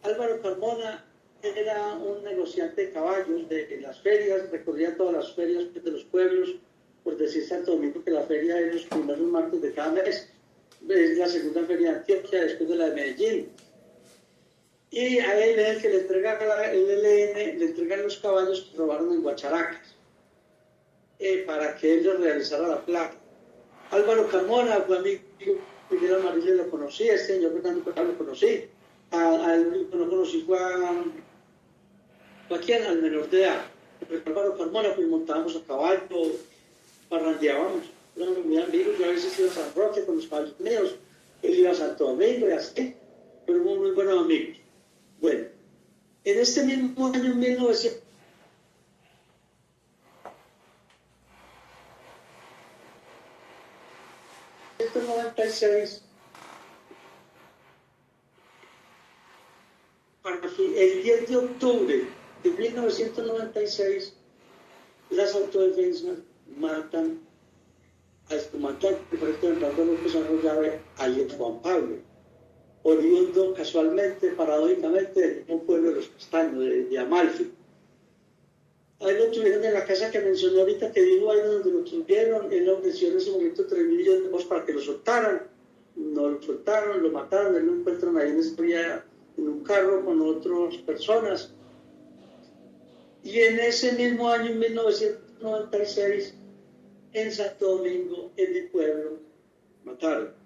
Álvaro Carmona era un negociante de caballos de las ferias, recorría todas las ferias de los pueblos, por decir Santo Domingo, que la feria es los primeros martes de cada mes, es la segunda feria de Antioquia después de la de Medellín. Y a él es el que le entrega el ELN, le entregan los caballos que robaron en Guacharacas, para que él le realizara la placa. Álvaro Carmona fue amigo, Miguel Amariles lo conocí, este señor Fernando Peláez lo conocí. A él no conocí fue a quién, al menor de edad. Álvaro Carmona, pues montábamos a caballo, parrandeábamos, éramos muy amigos. Yo a veces iba a San Roque con los caballos míos, él iba a Santo Domingo y así, pero muy buenos amigos. Bueno, en este mismo año, 1996, el 10 de octubre de 1996, las autodefensas matan al comandante Fernando López Arroyave, alias Juan Pablo, oriundo casualmente, paradójicamente, del mismo pueblo de Los Castaños, de Amalfi. Ahí lo tuvieron en la casa que mencioné ahorita, que dijo ahí donde lo tuvieron. Él ofreció en ese momento 3 millones de pesos para que lo soltaran. No lo soltaron, lo mataron. Él lo encuentran ahí en un carro con otras personas. Y en ese mismo año, en 1996, en Santo Domingo, en mi pueblo, mataron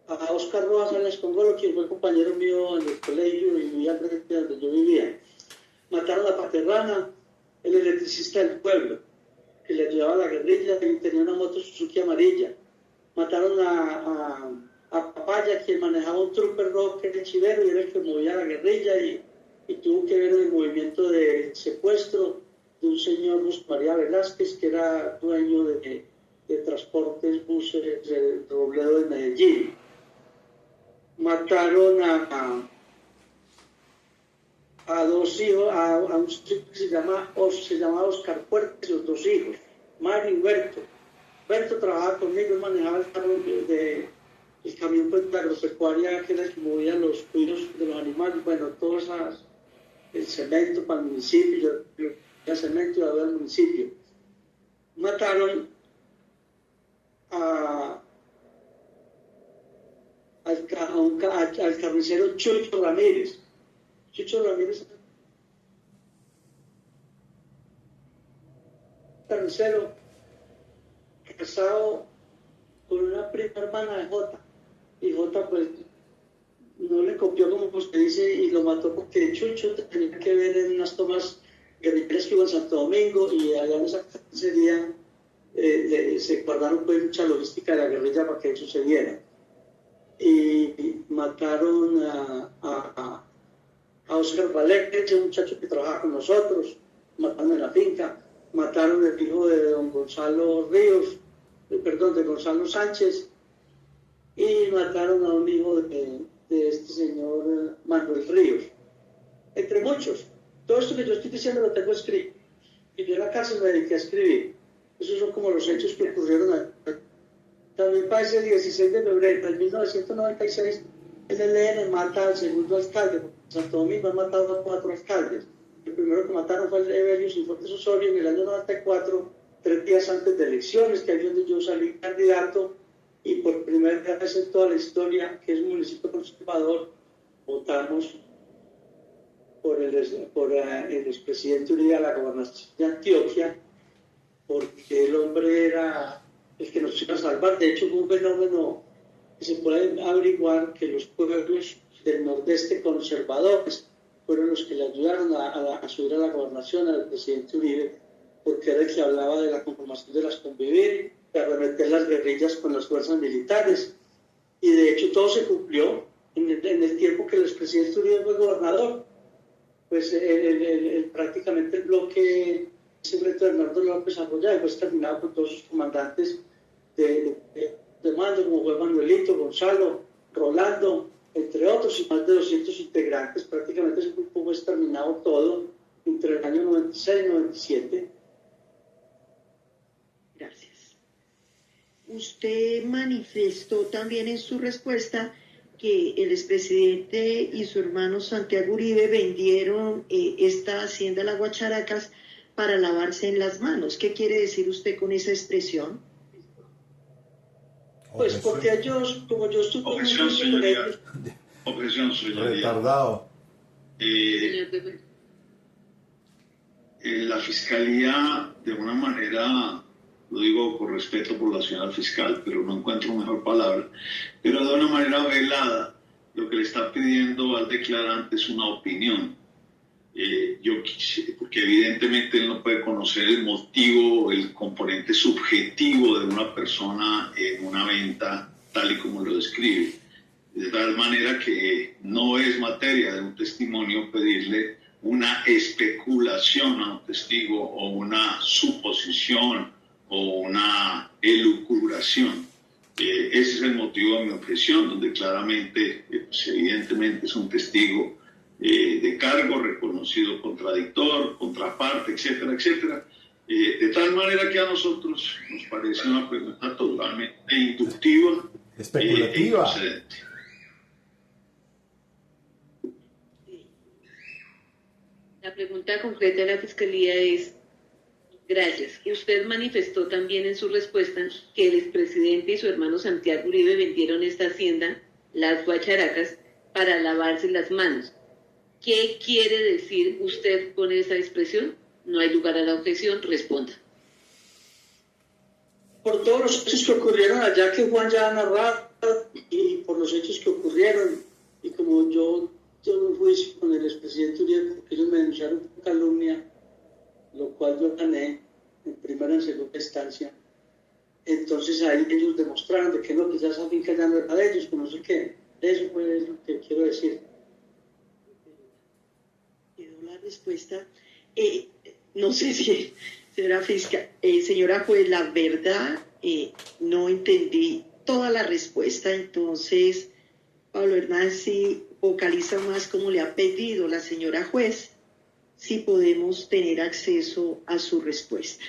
a Oscar Rojas Arias Congolo, quien fue compañero mío en el colegio y vivía frente a donde yo vivía. Mataron a Paterrana, el electricista del pueblo, que le ayudaba a la guerrilla y tenía una moto Suzuki amarilla. Mataron a Papaya, quien manejaba un trooper rojo que era el chivero y era el que movía la guerrilla y tuvo que ver en el movimiento de secuestro de un señor José María Velázquez, que era dueño de transportes, buses del Robledo de Medellín. Mataron a 2 hijos, a un chico que se llamaba Oscar Puertas, los 2 hijos, Mario y Huerto. Huerto trabajaba conmigo, él manejaba el carro el camión de la agropecuaria, que era el que movía los cuidos de los animales, bueno, todo el cemento para el municipio, el cemento y la del municipio. Mataron al carnicero Chucho Ramírez. Chucho Ramírez, carnicero, casado con una prima hermana de Jota. Y Jota, pues, no le copió, como usted dice, y lo mató porque Chucho tenía que ver en unas tomas guerrilleras que hubo en Santo Domingo, y allá en esa carnicería se guardaron pues mucha logística de la guerrilla para que eso sucediera. Y mataron a Oscar Valer, ese muchacho que trabajaba con nosotros. mataron en la finca, mataron el hijo de don Gonzalo Ríos, de Gonzalo Sánchez, y mataron a un hijo de este señor Manuel Ríos, entre muchos. Todo esto que yo estoy diciendo lo tengo escrito, y yo en la cárcel me dediqué a escribir. Esos son como los hechos que ocurrieron ahí. También para ese 16 de febrero de 1996, el ELN mata al segundo alcalde. Santo Domingo han matado a 4 alcaldes. El primero que mataron fue el Evelio Cifuentes Osorio en el año 94, 3 días antes de elecciones, que ahí es donde yo salí candidato, y por primera vez en toda la historia, que es un municipio conservador, votamos por el expresidente Uribe a la gobernación de Antioquia, porque el hombre era el que nos iba a salvar. De hecho, fue un fenómeno que se puede averiguar, que los pueblos del nordeste conservadores fueron los que le ayudaron a subir a la gobernación al presidente Uribe, porque era el que hablaba de la conformación de las convivir, de arremeter las guerrillas con las fuerzas militares. Y de hecho todo se cumplió en el tiempo que el expresidente Uribe fue gobernador. Pues prácticamente el bloque secreto de Bernardo López Arroyave fue exterminado con todos sus comandantes de mando, como fue Manuelito, Gonzalo, Rolando, entre otros, y más de 200 integrantes. Prácticamente ese grupo fue exterminado todo entre el año 96 y 97. Gracias. Usted manifestó también en su respuesta que el expresidente y su hermano Santiago Uribe vendieron esta hacienda La Guacharacas para lavarse en las manos. ¿Qué quiere decir usted con esa expresión? Pues porque ellos, como yo estuve Objeción, señoría. Objeción, señoría. Retardado. La fiscalía, de una manera, lo digo por respeto por la señora fiscal, pero no encuentro mejor palabra, pero de una manera velada, lo que le está pidiendo al declarante es una opinión. Porque evidentemente él no puede conocer el motivo, el componente subjetivo de una persona en una venta tal y como lo describe. De tal manera que no es materia de un testimonio pedirle una especulación a un testigo o una suposición o una elucubración. Ese es el motivo de mi objeción, donde claramente, pues evidentemente es un testigo de cargo, reconocido contradictor, contraparte, etcétera, etcétera. De tal manera que a nosotros nos parece una pregunta totalmente inductiva, especulativa. e improcedente. La pregunta concreta de la Fiscalía es, gracias. Usted manifestó también en su respuesta que el expresidente y su hermano Santiago Uribe vendieron esta hacienda, Las Guacharacas, para lavarse las manos. ¿Qué quiere decir usted con esa expresión? No hay lugar a la objeción, responda. Por todos los hechos que ocurrieron allá, que Juan ya ha narrado, y por los hechos que ocurrieron, y como yo tuve un juicio con el expresidente Uribe, porque ellos me denunciaron por calumnia, lo cual yo gané en primera y en segunda instancia. Entonces ahí ellos demostraron de que no, que ya esa finca ya no era de ellos, que no sé qué. Eso fue lo que quiero decir. Quedó la respuesta. No sé si, señora fiscal, señora juez, la verdad no entendí toda la respuesta, entonces Pablo Hernández sí vocaliza más como le ha pedido la señora juez, si podemos tener acceso a su respuesta.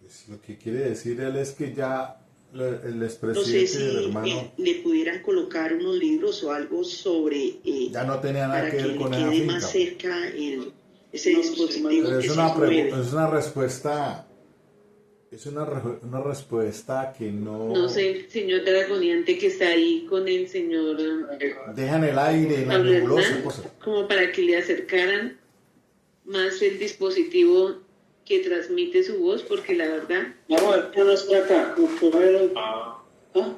Pues lo que quiere decir él es que ya el expresidente No sé si y el hermano le pudieran colocar unos libros o algo sobre ya no tenía nada para que que ver le con esa quede finca. más cerca ese dispositivo. Pero que es se una, mueve. es una respuesta, es una respuesta que no... No sé, señor dragoniante que está ahí con el señor Deja en el aire, en la Pablo nebulosa, Hernán, cosas. como para que le acercaran más el dispositivo que transmite su voz, porque la verdad... Vamos a ver, ¿quién está acá? ¿Ah?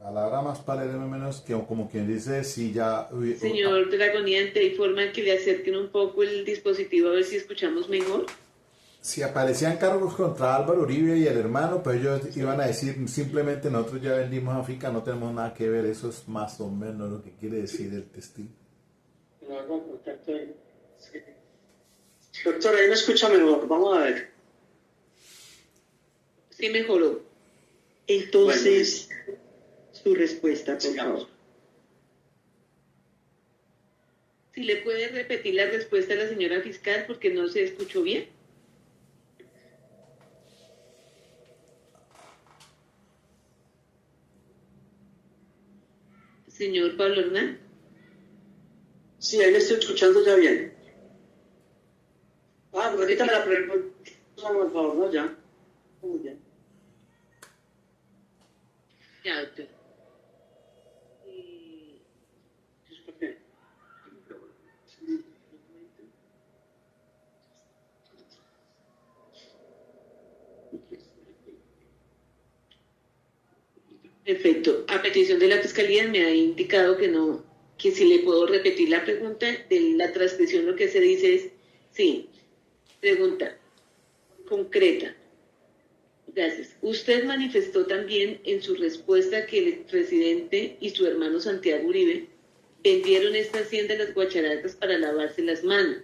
Palabra más, palabra menos, que como quien dice, si ya... Señor dragoniante, ¿hay forma que le acerquen un poco el dispositivo a ver si escuchamos mejor? si aparecían cargos contra Álvaro Uribe y el hermano, pues ellos iban a decir simplemente nosotros ya vendimos a finca, no tenemos nada que ver. Eso es más o menos lo que quiere decir el testigo. No hago contacto ahí. Sí. Doctor, ahí me escucha mejor. Vamos a ver. Sí mejoró. Entonces, su respuesta, por favor. Si le puede repetir la respuesta a la señora fiscal porque no se escuchó bien. Señor Pablo Hernán. Sí, ahí le estoy escuchando ya bien. Repítame la pregunta, por favor, ¿no? Ya. Muy bien. Ya, doctor. Perfecto. A petición de la Fiscalía me ha indicado que no, que si le puedo repetir la pregunta, de la transcripción lo que se dice es, sí, pregunta concreta. Gracias. Usted manifestó también en su respuesta que el expresidente y su hermano Santiago Uribe vendieron esta hacienda a las Guacharatas para lavarse las manos.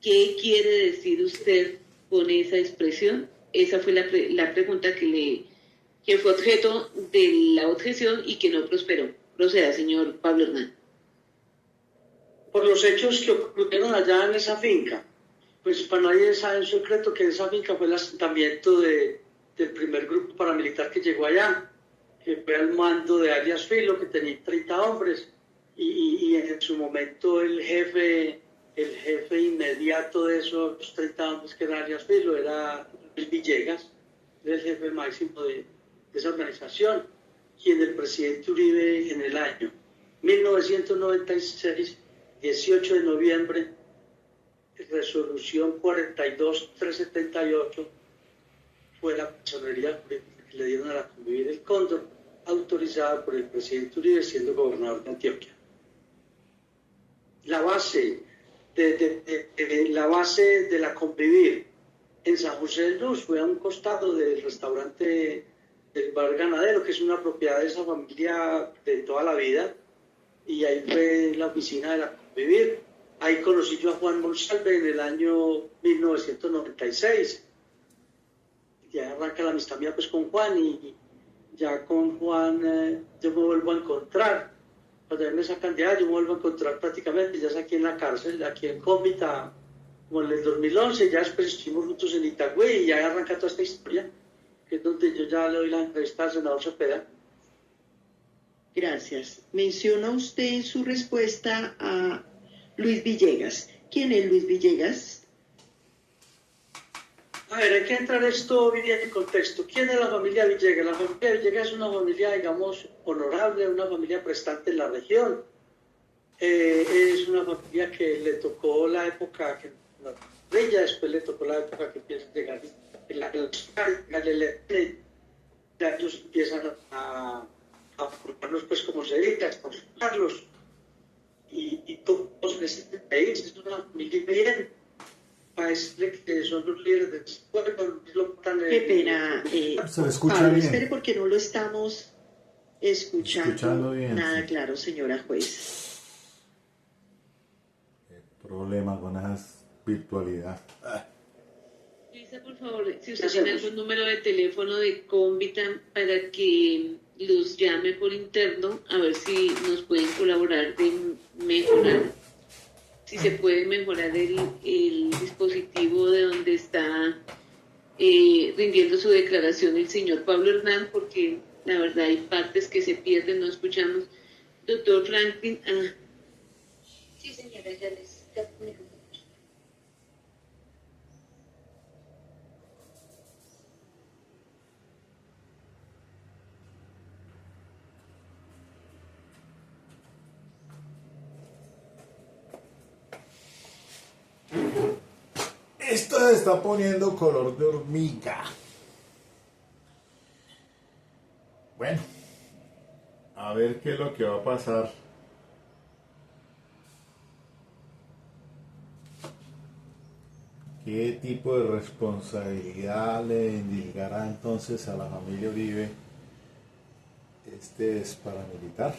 ¿Qué quiere decir usted con esa expresión? Esa fue la pregunta que fue objeto de la objeción y que no prosperó. Proceda, señor Pablo Hernán. Por los hechos que ocurrieron allá en esa finca, pues para nadie sabe en secreto que esa finca fue el asentamiento del primer grupo paramilitar que llegó allá, que fue al mando de alias Filo, que tenía 30 hombres, y en su momento el jefe inmediato de esos 30 hombres, que era alias Filo, era Luis Villegas, era el jefe máximo de esa organización, quien el presidente Uribe en el año 1996, 18 de noviembre, resolución 42378, fue la personería que le dieron a la Convivir el Cóndor, autorizada por el presidente Uribe siendo gobernador de Antioquia. La base de la Convivir en San José de Luz fue a un costado del restaurante del Bar Ganadero, que es una propiedad de esa familia de toda la vida, y ahí fue la oficina de la Convivir. Ahí conocí yo a Juan Monsalve en el año 1996. Ya arranca la amistad mía pues con Juan, y ya con Juan yo me vuelvo a encontrar. Cuando me sacan de allá, yo me vuelvo a encontrar prácticamente, ya es aquí en la cárcel, aquí en Cómbita, como en el 2011, ya después estuvimos juntos en Itagüí, y ya arranca toda esta historia, que es donde yo ya le doy la entrevista al senador Cepeda. Gracias. Menciona usted en su respuesta a Luis Villegas. ¿Quién es Luis Villegas? A ver, hay que entrar esto bien en contexto. ¿Quién es la familia Villegas? La familia Villegas es una familia, digamos, honorable, una familia prestante en la región. Es una familia que le tocó la época que la guerrilla, después le tocó la época que empieza a llegar ya ellos empiezan a formarlos pues como se dedica, a formarlos, y todos en este país es una familia bien, para decirle que son los líderes del pueblo. Qué pena, Se le escucha Pablo, bien. espere porque no lo estamos escuchando bien, nada sí. claro, señora juez. Problema con esa virtualidad. Luisa, por favor, si usted tiene algún número de teléfono de Convitan para que los llame por interno, a ver si nos pueden colaborar de mejorar, si se puede mejorar el dispositivo de donde está rindiendo su declaración el señor Pablo Hernán, porque la verdad hay partes que se pierden, no escuchamos. Doctor Franklin. Sí, señora, ya comunico. Esto se está poniendo color de hormiga. Bueno, a ver qué es lo que va a pasar. ¿Qué tipo de responsabilidad le indicará entonces a la familia Uribe este es paramilitar?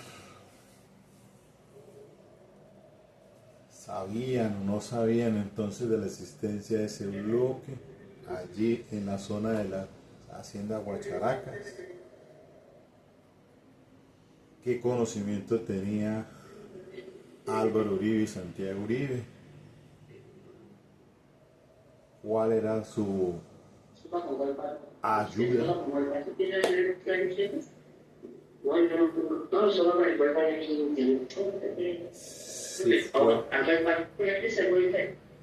¿Sabían o no sabían entonces de la existencia de ese bloque allí en la zona de la hacienda Guacharacas? ¿Qué conocimiento tenía Álvaro Uribe y Santiago Uribe? ¿Cuál era su ayuda?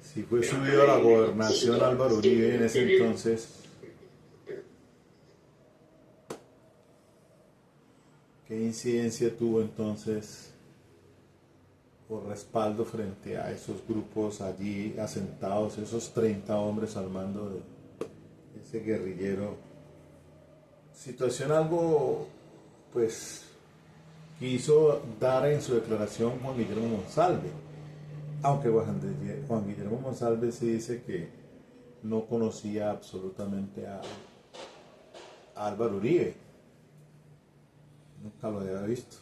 Si fue subido a la gobernación Álvaro Uribe en ese entonces, ¿qué incidencia tuvo entonces o respaldo frente a esos grupos allí asentados, esos 30 hombres al mando de ese guerrillero? Situación algo, pues, quiso dar en su declaración Juan Guillermo Monsalve, aunque Juan Guillermo Monsalve sí dice que no conocía absolutamente a Álvaro Uribe, nunca lo había visto.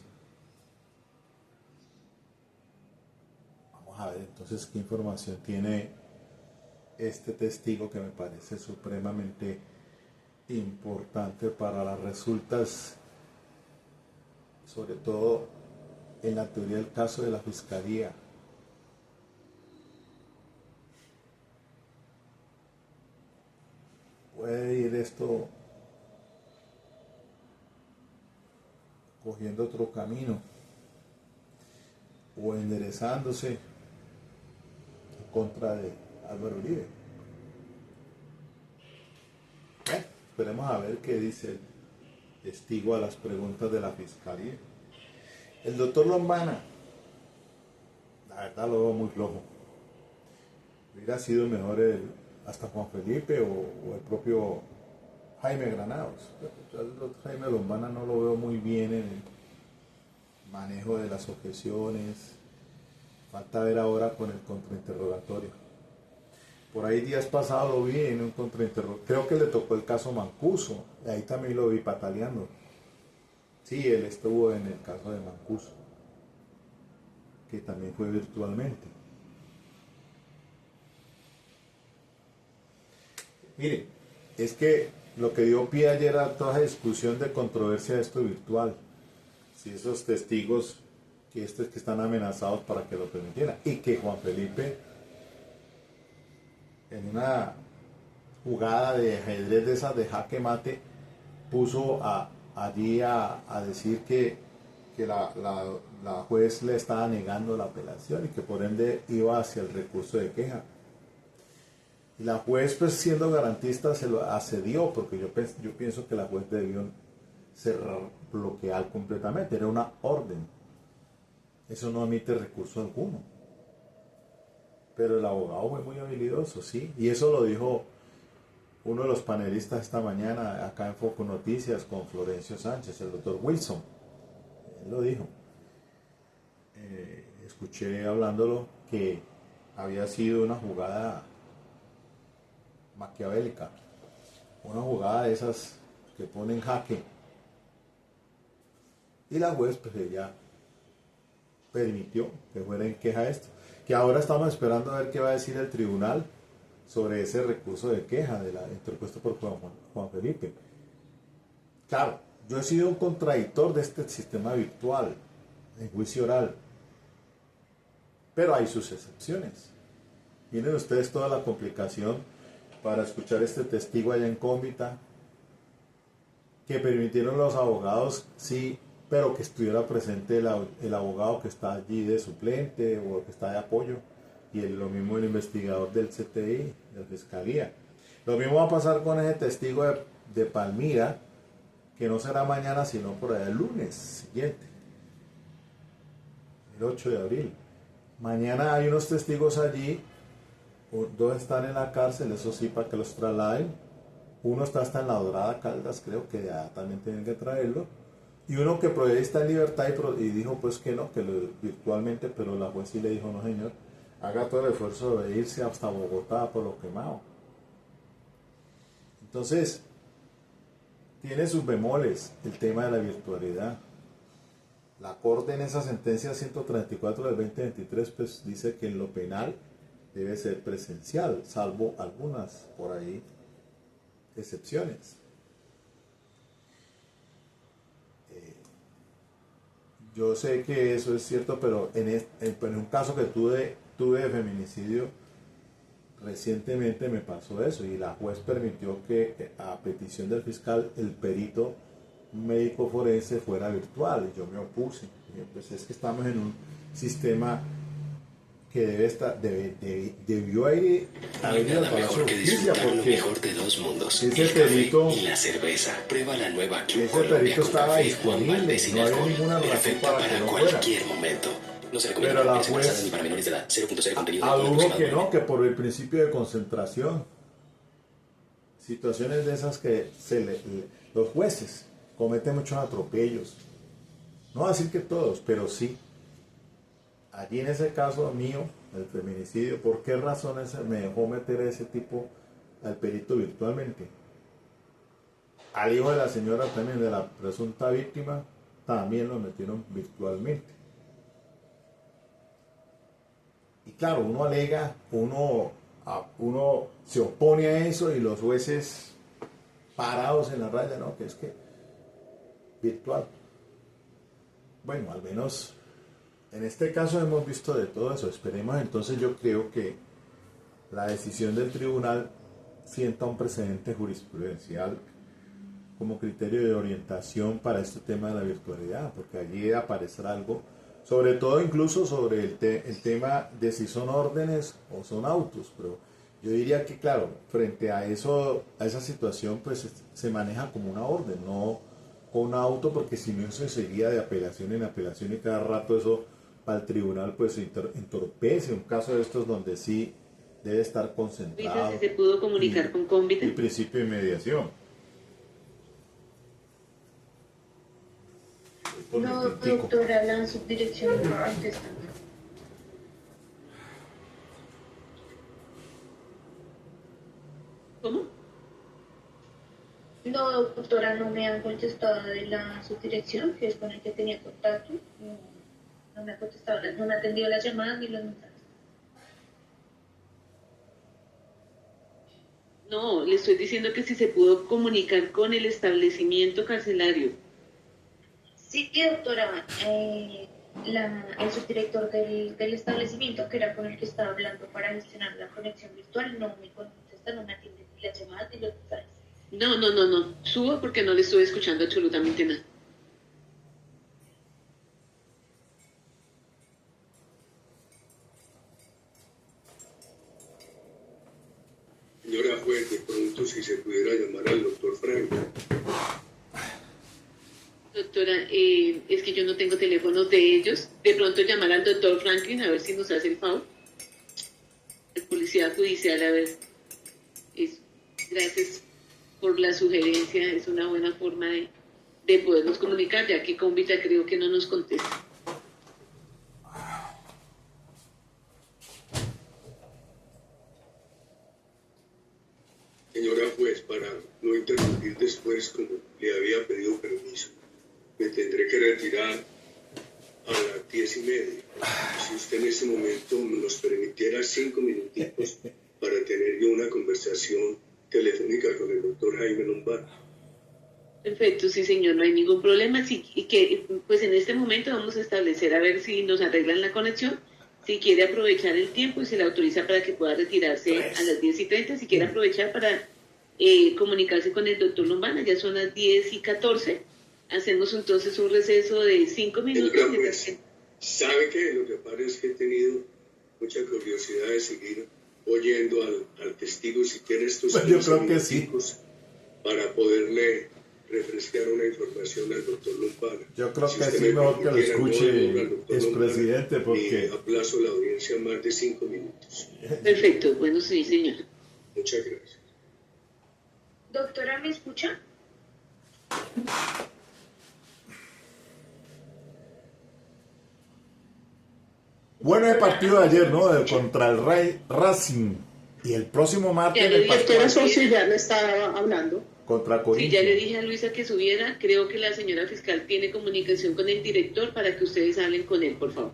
Vamos a ver entonces qué información tiene este testigo que me parece supremamente importante para las resultas, sobre todo en la teoría del caso de la Fiscalía. Puede ir esto cogiendo otro camino o enderezándose en contra de Álvaro Uribe. Esperemos a ver qué dice el testigo a las preguntas de la Fiscalía. El doctor Lombana, la verdad lo veo muy flojo. Hubiera sido mejor hasta Juan Felipe o el propio Jaime Granados. Yo al doctor Jaime Lombana no lo veo muy bien en el manejo de las objeciones. Falta ver ahora con el contrainterrogatorio. Por ahí días pasados lo vi en un contrainterrogatorio. Creo que le tocó el caso Mancuso. Y ahí también lo vi pataleando. Sí, él estuvo en el caso de Mancuso, que también fue virtualmente. Miren, es que lo que dio pie ayer a toda esa discusión de controversia de esto virtual, si esos testigos que están amenazados para que lo permitieran, y que Juan Felipe en una jugada de ajedrez de esas de jaque mate puso allí a decir que la juez le estaba negando la apelación y que por ende iba hacia el recurso de queja. Y la juez, pues siendo garantista, se lo accedió, porque yo pienso que la juez debió cerrar, bloquear completamente, era una orden. Eso no admite recurso alguno. Pero el abogado fue muy habilidoso, sí, y eso lo dijo uno de los panelistas esta mañana acá en Foco Noticias con Florencio Sánchez, el doctor Wilson. Él lo dijo. Escuché hablándolo que había sido una jugada maquiavélica, una jugada de esas que ponen jaque, y la juez pues ella permitió que fuera en queja esto, que ahora estamos esperando a ver qué va a decir el tribunal sobre ese recurso de queja interpuesto por Juan Felipe. Claro, yo he sido un contradictor de este sistema virtual en juicio oral, pero hay sus excepciones. Miren ustedes toda la complicación para escuchar este testigo allá en Cómbita, que permitieron los abogados, sí, pero que estuviera presente el abogado que está allí de suplente o que está de apoyo, y lo mismo el investigador del CTI, de la Fiscalía. Lo mismo va a pasar con ese testigo de Palmira, que no será mañana, sino por allá el lunes siguiente, el 8 de abril. Mañana hay unos testigos allí, dos están en la cárcel, eso sí, para que los trasladen. Uno está hasta en La Dorada, Caldas, creo que ya también tienen que traerlo. Y uno que por ahí está en libertad y dijo pues que no, virtualmente, pero la juez sí le dijo no señor, haga todo el esfuerzo de irse hasta Bogotá por lo quemado. Entonces, tiene sus bemoles el tema de la virtualidad. La Corte en esa sentencia 134 del 2023 pues dice que en lo penal debe ser presencial, salvo algunas por ahí excepciones. Yo sé que eso es cierto, pero en un caso que tuve de feminicidio, recientemente me pasó eso y la juez permitió que a petición del fiscal el perito médico forense fuera virtual y yo me opuse. Dije, pues es que estamos en un sistema que debió haber ido al Palacio de Justicia porque mejor de dos mundos, ese perito y la cerveza. Prueba la nueva ese perito estaba disponible, no había ninguna razón para que no fuera. Cualquier momento. No se Pero la recomienda juez ni para menores de edad. 0.0 contenido adujo que no, que por el principio de concentración, situaciones de esas que los jueces cometen muchos atropellos. No voy a decir que todos, pero sí. Allí en ese caso mío, el feminicidio, ¿por qué razones me dejó meter a ese tipo al perito virtualmente? Al hijo de la señora también, de la presunta víctima, también lo metieron virtualmente. Y claro, uno alega, uno se opone a eso y los jueces parados en la raya, no, que es que virtual. Bueno, al menos en este caso hemos visto de todo eso. Esperemos entonces, yo creo que la decisión del tribunal sienta un precedente jurisprudencial como criterio de orientación para este tema de la virtualidad, porque allí debe aparecer algo, sobre todo incluso sobre el tema de si son órdenes o son autos, pero yo diría que claro, frente a eso, a esa situación, pues se maneja como una orden, no como un auto, porque si no eso seguía de apelación en apelación y cada rato eso para el tribunal pues entorpece un caso de estos donde sí debe estar concentrado. Si se pudo comunicar con Cómbita. El principio de mediación. No, doctora, la subdirección no está contestando. ¿Cómo? No, doctora, no me han contestado de la subdirección, que es con el que tenía contacto. No me ha contestado, no me ha atendido las llamadas ni los mensajes. No, le estoy diciendo que si se pudo comunicar con el establecimiento carcelario. Sí, doctora, el subdirector del establecimiento, que era con el que estaba hablando para gestionar la conexión virtual, no me contesta, no me atiende ni las llamadas ni los mensajes. No. Subo porque no le estoy escuchando absolutamente nada. Señora juez, de pronto si se pudiera llamar al doctor Frank. Doctora, es que yo no tengo teléfonos de ellos. De pronto llamar al doctor Franklin a ver si nos hace el favor. El policía judicial, a ver. Gracias por la sugerencia. Es una buena forma de podernos comunicar, ya que Cómbita creo que no nos contesta. Señora juez, para no interrumpir después, como le había pedido permiso, me tendré que retirar a las 10:30. Si usted en ese momento nos permitiera 5 minutitos para tener yo una conversación telefónica con el doctor Jaime Lombana. Perfecto, sí señor, no hay ningún problema. Sí, y que pues en este momento vamos a establecer a ver si nos arreglan la conexión, si quiere aprovechar el tiempo y se le autoriza para que pueda retirarse a las 10:30, si quiere aprovechar para comunicarse con el doctor Lombana, ya son las 10:14, hacemos entonces un receso de 5 minutos. Señora juez, ¿sabe qué? Lo que pasa es que he tenido mucha curiosidad de seguir oyendo al testigo, si quiere estos pues yo creo que sí, para poderle refrescar una información al doctor Lombana. Yo creo que sí, mejor que lo escuche expresidente, porque aplazo la audiencia más de 5 minutos. Perfecto, bueno, sí, señor. Muchas gracias. Doctora, ¿me escucha? Bueno, el partido de ayer, ¿no? Contra el Racing. Y el próximo martes Ya le el dije, Doctora Sosi ya me estaba hablando. contra Sí, Corinthians. ya le dije a Luisa que subiera. Creo que la señora fiscal tiene comunicación con el director para que ustedes hablen con él, por favor.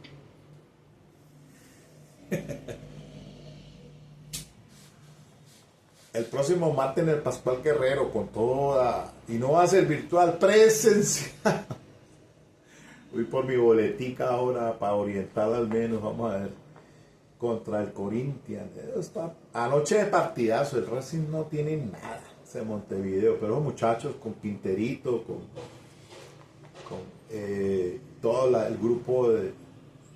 El próximo martes en el Pascual Guerrero con toda... Y no va a ser virtual, presencial. Voy por mi boletica ahora para orientar al menos, vamos a ver. Contra el Corinthians. Anoche de partidazo, el Racing no tiene nada. Ese Montevideo, pero los muchachos con Quinterito, con todo el grupo de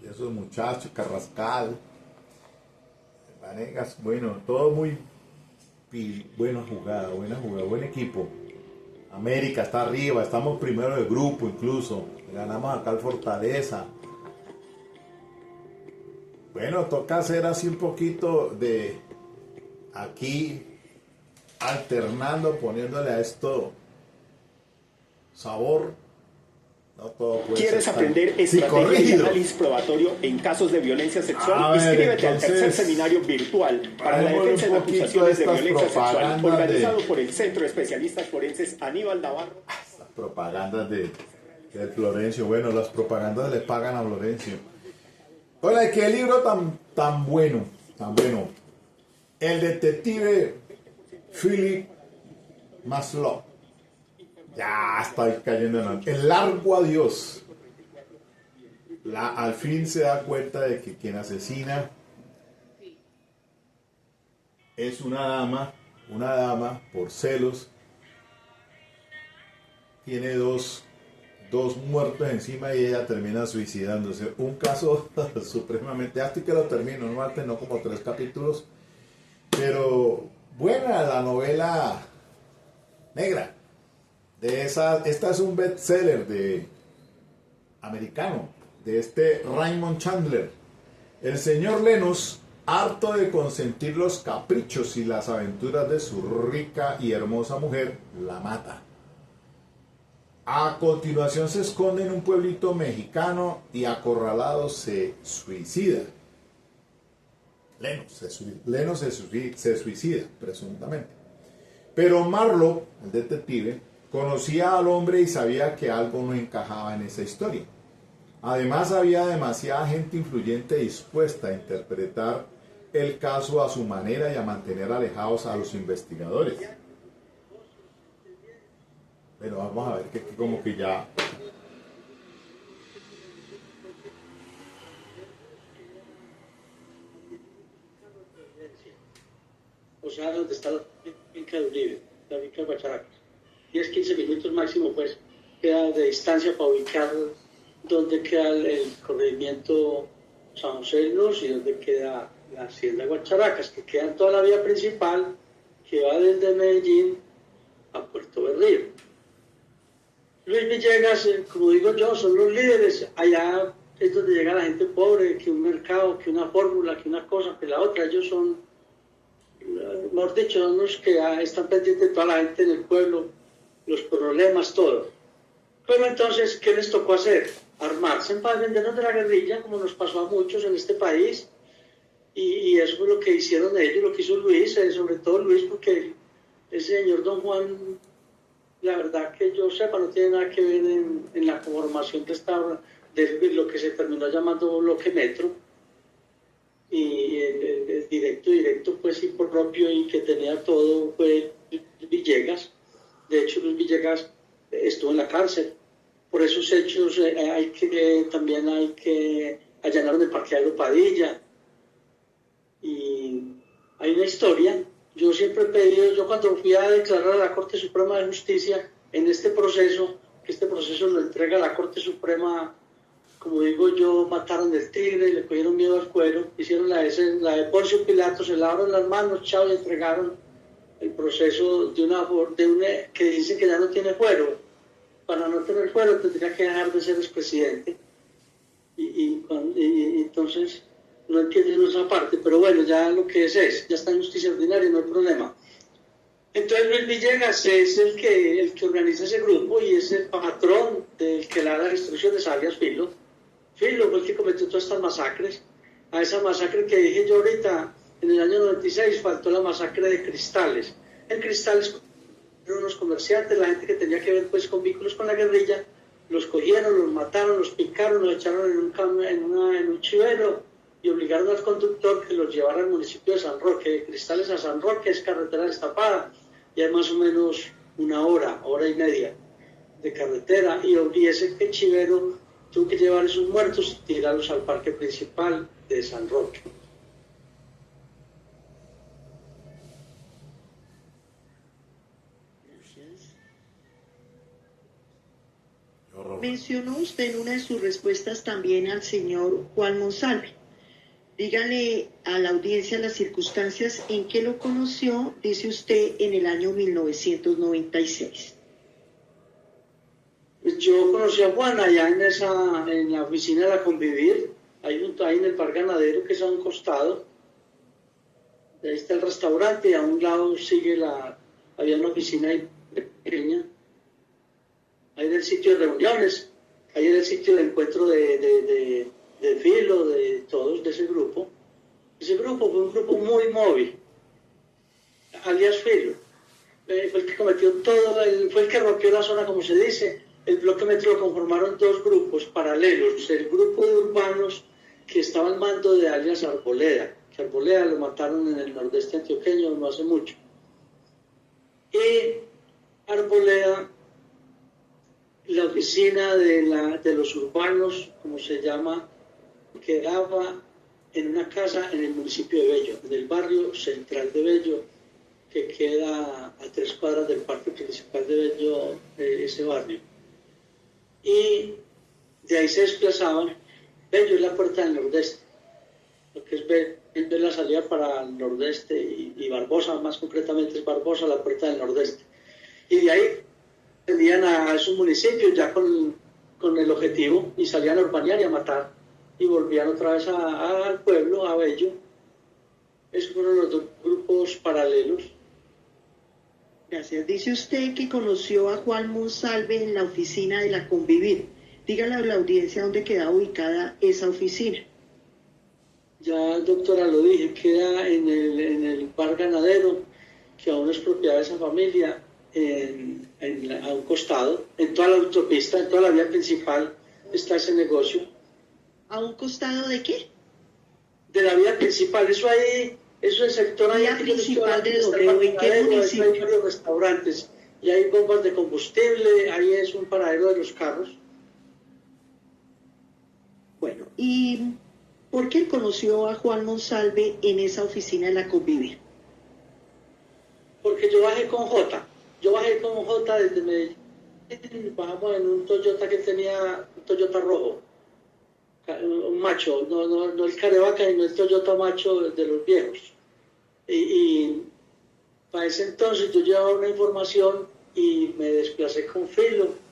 esos muchachos, Carrascal, Vanegas, bueno, todo muy buena jugada, buen equipo. América está arriba, estamos primero del grupo incluso, ganamos acá al Fortaleza. Bueno, toca hacer así un poquito de aquí, alternando, poniéndole a esto sabor. No todo puede ¿Quieres ser aprender tan estrategia y corrigido. análisis probatorio en casos de violencia sexual? A ver, Inscríbete al entonces, tercer seminario virtual para la hagámosle defensa un de poquito acusaciones de estas violencia sexual, propagandas organizado de- por el Centro de Especialistas Forenses Aníbal Navarro. Las propagandas de Florencio. Bueno, las propagandas le pagan a Florencio. Hola, qué libro tan bueno, tan bueno. El detective Philip Maslow. Ya estoy cayendo en el largo adiós. Al fin se da cuenta de que quien asesina es una dama por celos. Tiene dos muertos encima y ella termina suicidándose. Un caso supremamente, hasta que lo termino, no como 3 capítulos, pero buena la novela negra. Esta es un bestseller americano, de este Raymond Chandler. El señor Lennox, harto de consentir los caprichos y las aventuras de su rica y hermosa mujer, la mata. A continuación se esconde en un pueblito mexicano y acorralado se suicida. Lennox se suicida, presuntamente. Pero Marlowe, el detective, conocía al hombre y sabía que algo no encajaba en esa historia. Además, había demasiada gente influyente dispuesta a interpretar el caso a su manera y a mantener alejados a los investigadores. Pero vamos a ver que como que ya... O sea, donde está la finca de Uribe, la finca de Guacharacas. 10-15 minutos máximo, pues, queda de distancia para ubicar dónde queda el corregimiento San José de Luz y dónde queda la hacienda Guacharacas, que queda en toda la vía principal que va desde Medellín a Puerto Berrío. Luis Villegas, como digo yo, son los líderes. Allá es donde llega la gente pobre, que un mercado, que una fórmula, que una cosa, que la otra. Ellos son, mejor dicho, son los que están pendientes de toda la gente en el pueblo, los problemas, todo. Pero entonces, ¿qué les tocó hacer? Armarse para defendernos de la guerrilla, como nos pasó a muchos en este país. Y eso fue lo que hicieron ellos, lo que hizo Luis, sobre todo Luis, porque el señor Don Juan, la verdad que yo sepa, no tiene nada que ver en la conformación de lo que se terminó llamando bloque metro. Y el directo, pues sí, por propio y que tenía todo fue Villegas. De hecho, Luis Villegas estuvo en la cárcel. Por esos hechos también hay que allanar el parqueadero Padilla. Y hay una historia. Yo siempre he pedido, yo cuando fui a declarar a la Corte Suprema de Justicia en este proceso, que este proceso lo entrega a la Corte Suprema, como digo yo, mataron el tigre, le cogieron miedo al cuero, hicieron la de Poncio Pilato, se lavaron las manos, chao, y entregaron el proceso de una que dice que ya no tiene fuero. Para no tener fuero tendría que dejar de ser expresidente. Y entonces no entienden esa parte, pero bueno, ya lo que es, ya está en justicia ordinaria, no hay problema. Entonces Luis Villegas es el que organiza ese grupo y es el patrón del que le da las instrucciones a alias Filo. Filo fue el que cometió todas estas masacres. a esa masacre que dije yo ahorita. En el año 96 faltó la masacre de Cristales. En Cristales eran unos comerciantes, la gente que tenía que ver pues con vínculos con la guerrilla, los cogieron, los mataron, los picaron, los echaron en un chivero y obligaron al conductor que los llevara al municipio de San Roque. De Cristales a San Roque es carretera destapada y hay más o menos una hora y media de carretera, y ese chivero tuvo que llevar esos muertos y tirarlos al parque principal de San Roque. Mencionó usted en una de sus respuestas también al señor Juan Monsalve. Dígale a la audiencia las circunstancias en que lo conoció, dice usted, en el año 1996. Yo conocí a Juan allá en la oficina de la Convivir, ahí en el Bar Ganadero, que es a un costado. De ahí está el restaurante y a un lado había una oficina ahí pequeña. Ahí era el sitio de reuniones, ahí era el sitio de encuentro de filo, de todos, de ese grupo. Ese grupo fue un grupo muy móvil, alias Filo. Fue el que cometió todo, fue el que rompió la zona, como se dice. El bloque metro lo conformaron dos grupos paralelos. El grupo de urbanos que estaba al mando de alias Arboleda, que Arboleda lo mataron en el nordeste antioqueño no hace mucho. Y Arboleda, la oficina de los urbanos, como se llama, quedaba en una casa en el municipio de Bello, en el barrio central de Bello, que queda a 3 cuadras del parque principal de Bello, ese barrio. Y de ahí se desplazaban. Bello es la puerta del nordeste, lo que es ver la salida para el nordeste, y Barbosa, más concretamente es Barbosa, la puerta del nordeste. Y de ahí venían a esos municipios ya con el objetivo, y salían a urbanear y a matar, y volvían otra vez al pueblo, a Bello. Esos fueron los dos grupos paralelos. Gracias. Dice usted que conoció a Juan Monsalve en la oficina de la Convivir. Dígale a la audiencia dónde queda ubicada esa oficina. Ya, doctora, lo dije, queda en el Bar Ganadero, que aún es propiedad de esa familia, a un costado, en toda la autopista, en toda la vía principal está ese negocio. ¿A un costado de qué? De la vía principal, eso es el sector ahí. ¿Vía principal de dónde? ¿En qué municipio? Hay varios restaurantes y hay bombas de combustible, ahí es un paradero de los carros. Bueno, ¿y por qué conoció a Juan Monsalve en esa oficina de la Convivir? Porque yo bajé con J desde Medellín, bajamos en un Toyota que tenía, un Toyota rojo, un macho, no el Carevaca, sino el Toyota macho de los viejos. Y para ese entonces yo llevaba una información y me desplacé con Filo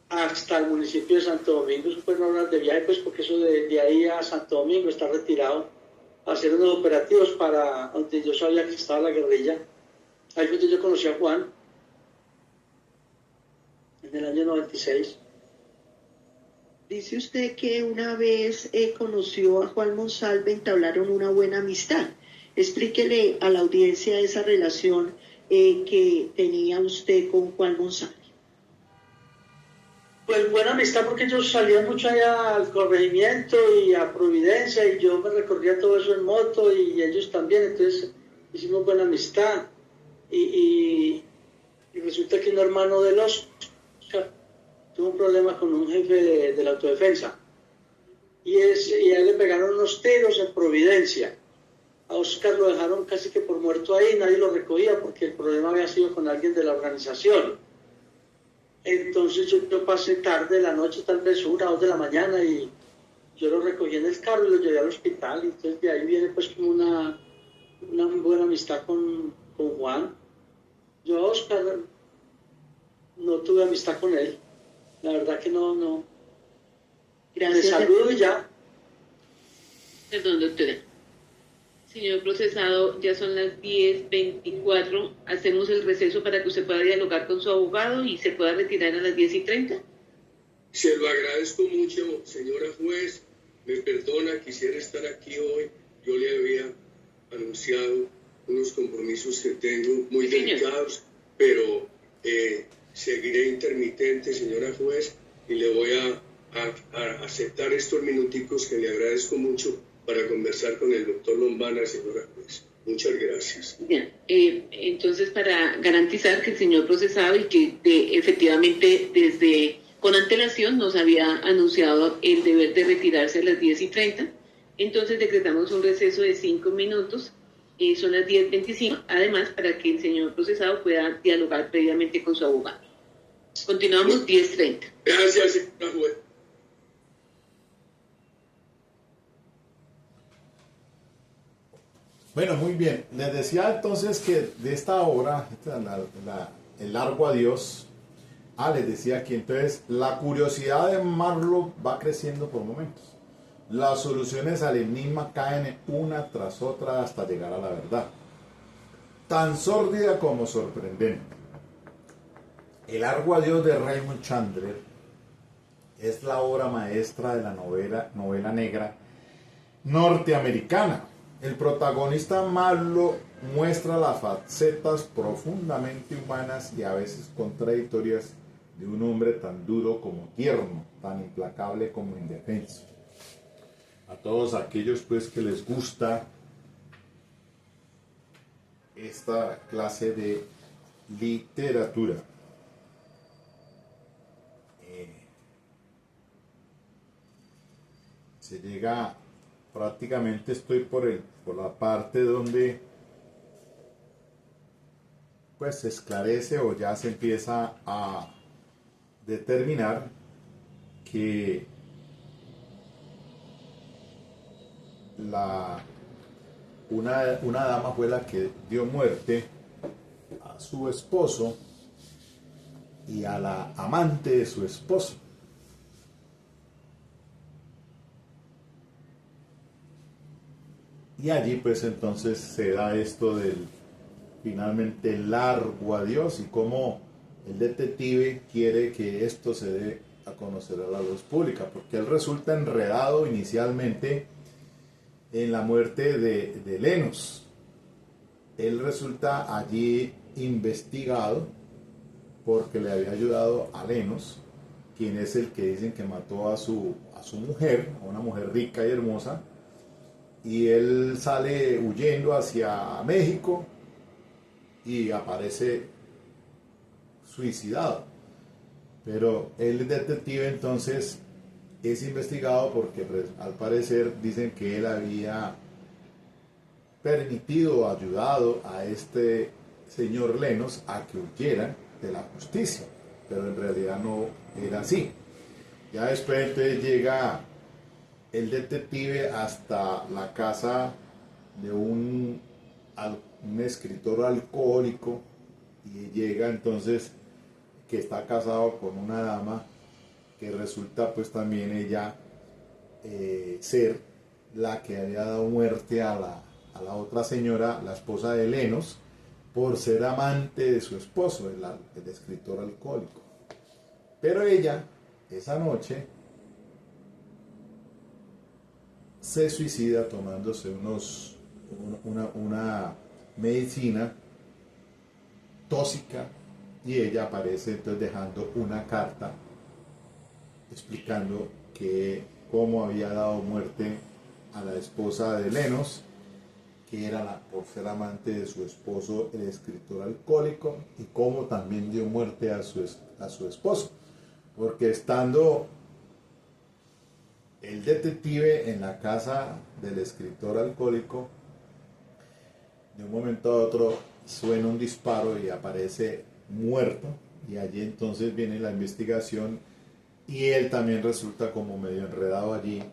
hasta el municipio de Santo Domingo. Eso fue no hablar de viaje, pues, porque eso de ahí a Santo Domingo está retirado, a hacer unos operativos para donde yo sabía que estaba la guerrilla. Ahí fue donde yo conocí a Juan, en el año 96. Dice usted que una vez conoció a Juan Monsalve, entablaron una buena amistad. Explíquele a la audiencia esa relación que tenía usted con Juan Monsalve. Pues buena amistad, porque yo salía mucho allá al corregimiento y a Providencia, y yo me recorría todo eso en moto, y ellos también, entonces hicimos buena amistad. Y resulta que un hermano de Oscar tuvo un problema con un jefe de la autodefensa, y a él le pegaron unos tiros en Providencia. A Oscar lo dejaron casi que por muerto ahí, nadie lo recogía porque el problema había sido con alguien de la organización. Entonces yo pasé tarde, la noche, tal vez 1 o 2 de la mañana, y yo lo recogí en el carro y lo llevé al hospital. Y entonces de ahí viene pues como una buena amistad con Juan. Yo a Oscar no tuve amistad con él, la verdad que no. Gracias. Me saludo y ya. Perdón, doctora. Señor procesado, ya son las 10:24. Hacemos el receso para que usted pueda dialogar con su abogado y se pueda retirar a las 10:30. Se lo agradezco mucho, señora juez. me perdona, quisiera estar aquí hoy. Yo le había anunciado unos compromisos que tengo muy delicados, pero seguiré intermitente, señora juez, y le voy a aceptar estos minuticos que le agradezco mucho para conversar con el doctor Lombana, señora juez. Muchas gracias. Bien, entonces para garantizar que el señor procesado y que efectivamente desde con antelación nos había anunciado el deber de retirarse a las 10:30, entonces decretamos un receso de 5 minutos, son las 10:25, además para que el señor procesado pueda dialogar previamente con su abogado. Continuamos 10:30. Gracias, señora juez. Bueno, muy bien. Les decía entonces que de esta obra, el largo adiós, les decía que entonces la curiosidad de Marlowe va creciendo por momentos. Las soluciones al enigma caen una tras otra hasta llegar a la verdad. Tan sórdida como sorprendente. El largo adiós de Raymond Chandler es la obra maestra de la novela negra norteamericana. El protagonista Marlowe muestra las facetas profundamente humanas y a veces contradictorias de un hombre tan duro como tierno, tan implacable como indefenso. A todos aquellos pues que les gusta esta clase de literatura, se llega, prácticamente estoy por la parte donde pues se esclarece o ya se empieza a determinar que una dama fue la que dio muerte a su esposo y a la amante de su esposo. Y allí pues entonces se da esto del finalmente largo adiós y cómo el detective quiere que esto se dé a conocer a la luz pública, porque él resulta enredado inicialmente en la muerte de Lennox. Él resulta allí investigado porque le había ayudado a Lennox, quien es el que dicen que mató a su mujer, a una mujer rica y hermosa, y él sale huyendo hacia México y aparece suicidado. Pero el detective entonces es investigado porque pues, al parecer dicen que él había permitido, ayudado a este señor Lennox a que huyera de la justicia, pero en realidad no era así. Ya después entonces llega el detective hasta la casa de un escritor alcohólico y llega entonces que está casado con una dama que resulta pues también ella ser la que había dado muerte a la otra señora, la esposa de Lennox, por ser amante de su esposo, el escritor alcohólico. Pero ella, esa noche, se suicida tomándose una medicina tóxica y ella aparece entonces dejando una carta explicando cómo había dado muerte a la esposa de Lennox, que era por ser amante de su esposo, el escritor alcohólico, y cómo también dio muerte a su esposo, porque estando el detective en la casa del escritor alcohólico, de un momento a otro suena un disparo y aparece muerto, y allí entonces viene la investigación y él también resulta como medio enredado allí,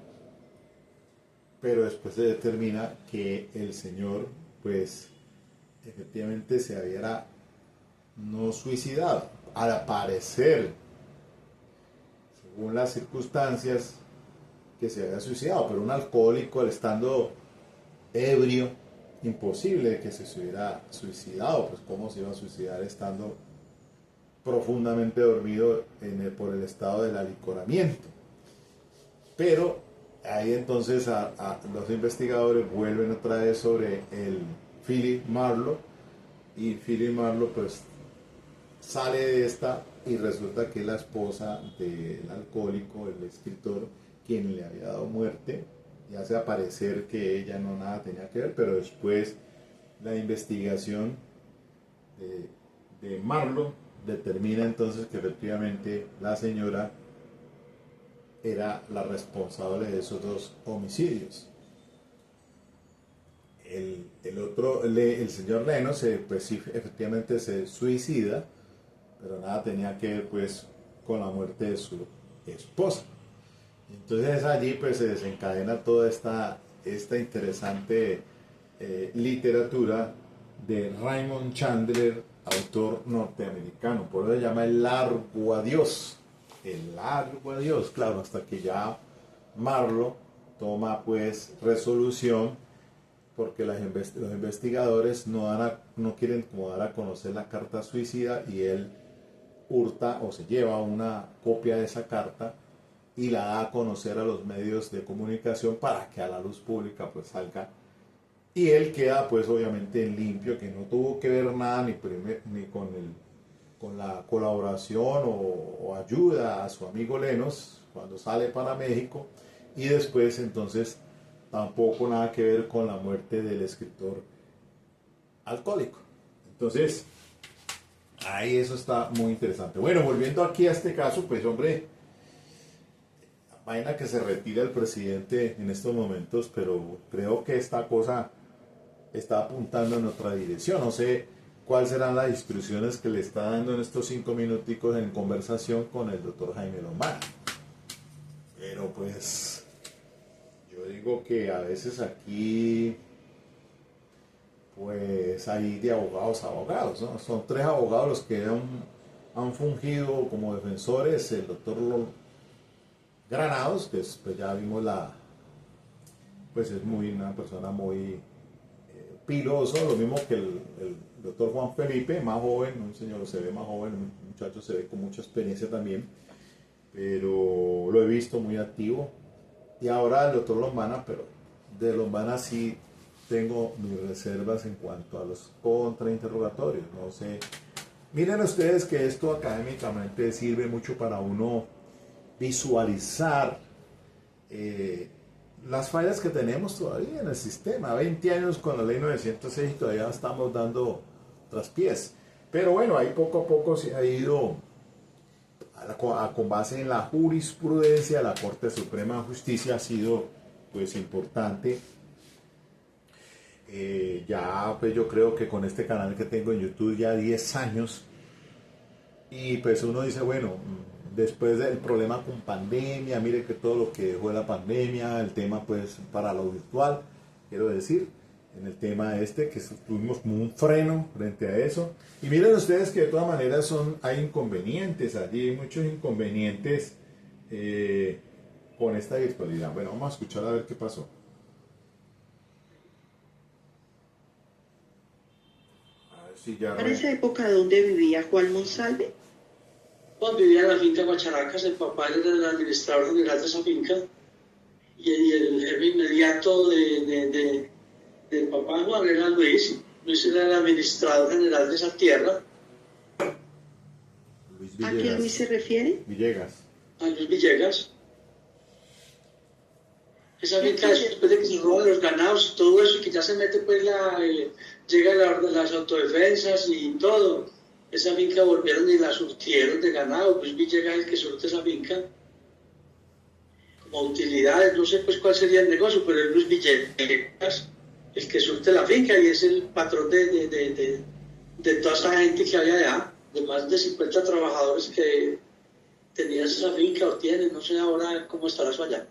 pero después se determina que el señor pues efectivamente se había no suicidado, al parecer, según las circunstancias, que se había suicidado, pero un alcohólico al estando ebrio, imposible que se hubiera suicidado, pues cómo se iba a suicidar estando profundamente dormido por el estado del alicoramiento. Pero ahí entonces a los investigadores vuelven otra vez sobre el Philip Marlowe, y Philip Marlowe pues sale de esta y resulta que es la esposa del alcohólico, el escritor, quien le había dado muerte, y hace aparecer que ella no nada tenía que ver, pero después la investigación de Marlowe determina entonces que efectivamente la señora era la responsable de esos dos homicidios. El señor Leno pues sí, efectivamente se suicida, pero nada tenía que ver pues con la muerte de su esposa. Entonces allí pues se desencadena toda esta interesante literatura de Raymond Chandler, autor norteamericano. Por eso se llama El largo adiós. El largo adiós, claro, hasta que ya Marlowe toma pues resolución, porque los investigadores no quieren como dar a conocer la carta suicida, y él hurta o se lleva una copia de esa carta y la da a conocer a los medios de comunicación para que a la luz pública pues salga, y él queda pues obviamente en limpio, que no tuvo que ver nada ni con la colaboración o ayuda a su amigo Lenos cuando sale para México, y después entonces tampoco nada que ver con la muerte del escritor alcohólico. Entonces ahí eso está muy interesante. Bueno, volviendo aquí a este caso, pues hombre, vaina que se retira el presidente en estos momentos, pero creo que esta cosa está apuntando en otra dirección. No sé cuáles serán las instrucciones que le está dando en estos 5 minuticos en conversación con el doctor Jaime Lombana. Pero pues yo digo que a veces aquí pues hay de abogados a abogados, ¿no? Son 3 abogados los que han fungido como defensores: el doctor Granados, que pues ya vimos pues es una persona muy piloso, lo mismo que el doctor Juan Felipe, más joven, un señor se ve más joven, un muchacho se ve con mucha experiencia también, pero lo he visto muy activo. Y ahora el doctor Lombana, pero de Lombana sí tengo mis reservas en cuanto a los contrainterrogatorios, no sé. Miren ustedes que esto académicamente sirve mucho para uno visualizar las fallas que tenemos todavía en el sistema. 20 años con la ley 906 y todavía estamos dando traspiés. Pero bueno, ahí poco a poco se ha ido con base en la jurisprudencia de la Corte Suprema de Justicia, ha sido pues importante. Ya pues yo creo que con este canal que tengo en YouTube ya 10 años, y pues uno dice, bueno, después del problema con pandemia, mire que todo lo que dejó de la pandemia, el tema pues para lo virtual, quiero decir, en el tema que tuvimos como un freno frente a eso. Y miren ustedes que de todas maneras hay inconvenientes allí, hay muchos inconvenientes con esta virtualidad. Bueno, vamos a escuchar a ver qué pasó. A ver si ya... ¿Para esa época dónde vivía Juan Monsalve? Juan vivía en la finca Guacharacas, el papá era el administrador general de esa finca, y el jefe inmediato del papá Juan era Luis. Luis era el administrador general de esa tierra. ¿A qué Luis se refiere? Villegas. A Luis Villegas. Esa finca, después de que se roban los ganados y todo eso, y que ya se mete pues llega las autodefensas y todo, esa finca volvieron y la surtieron de ganado. Luis Villegas es el que surte esa finca como utilidades, no sé pues cuál sería el negocio, pero es Luis Villegas el que surte la finca y es el patrón de toda esa gente que había allá, de más de 50 trabajadores que tenían esa finca o tienen, no sé ahora cómo estará eso allá.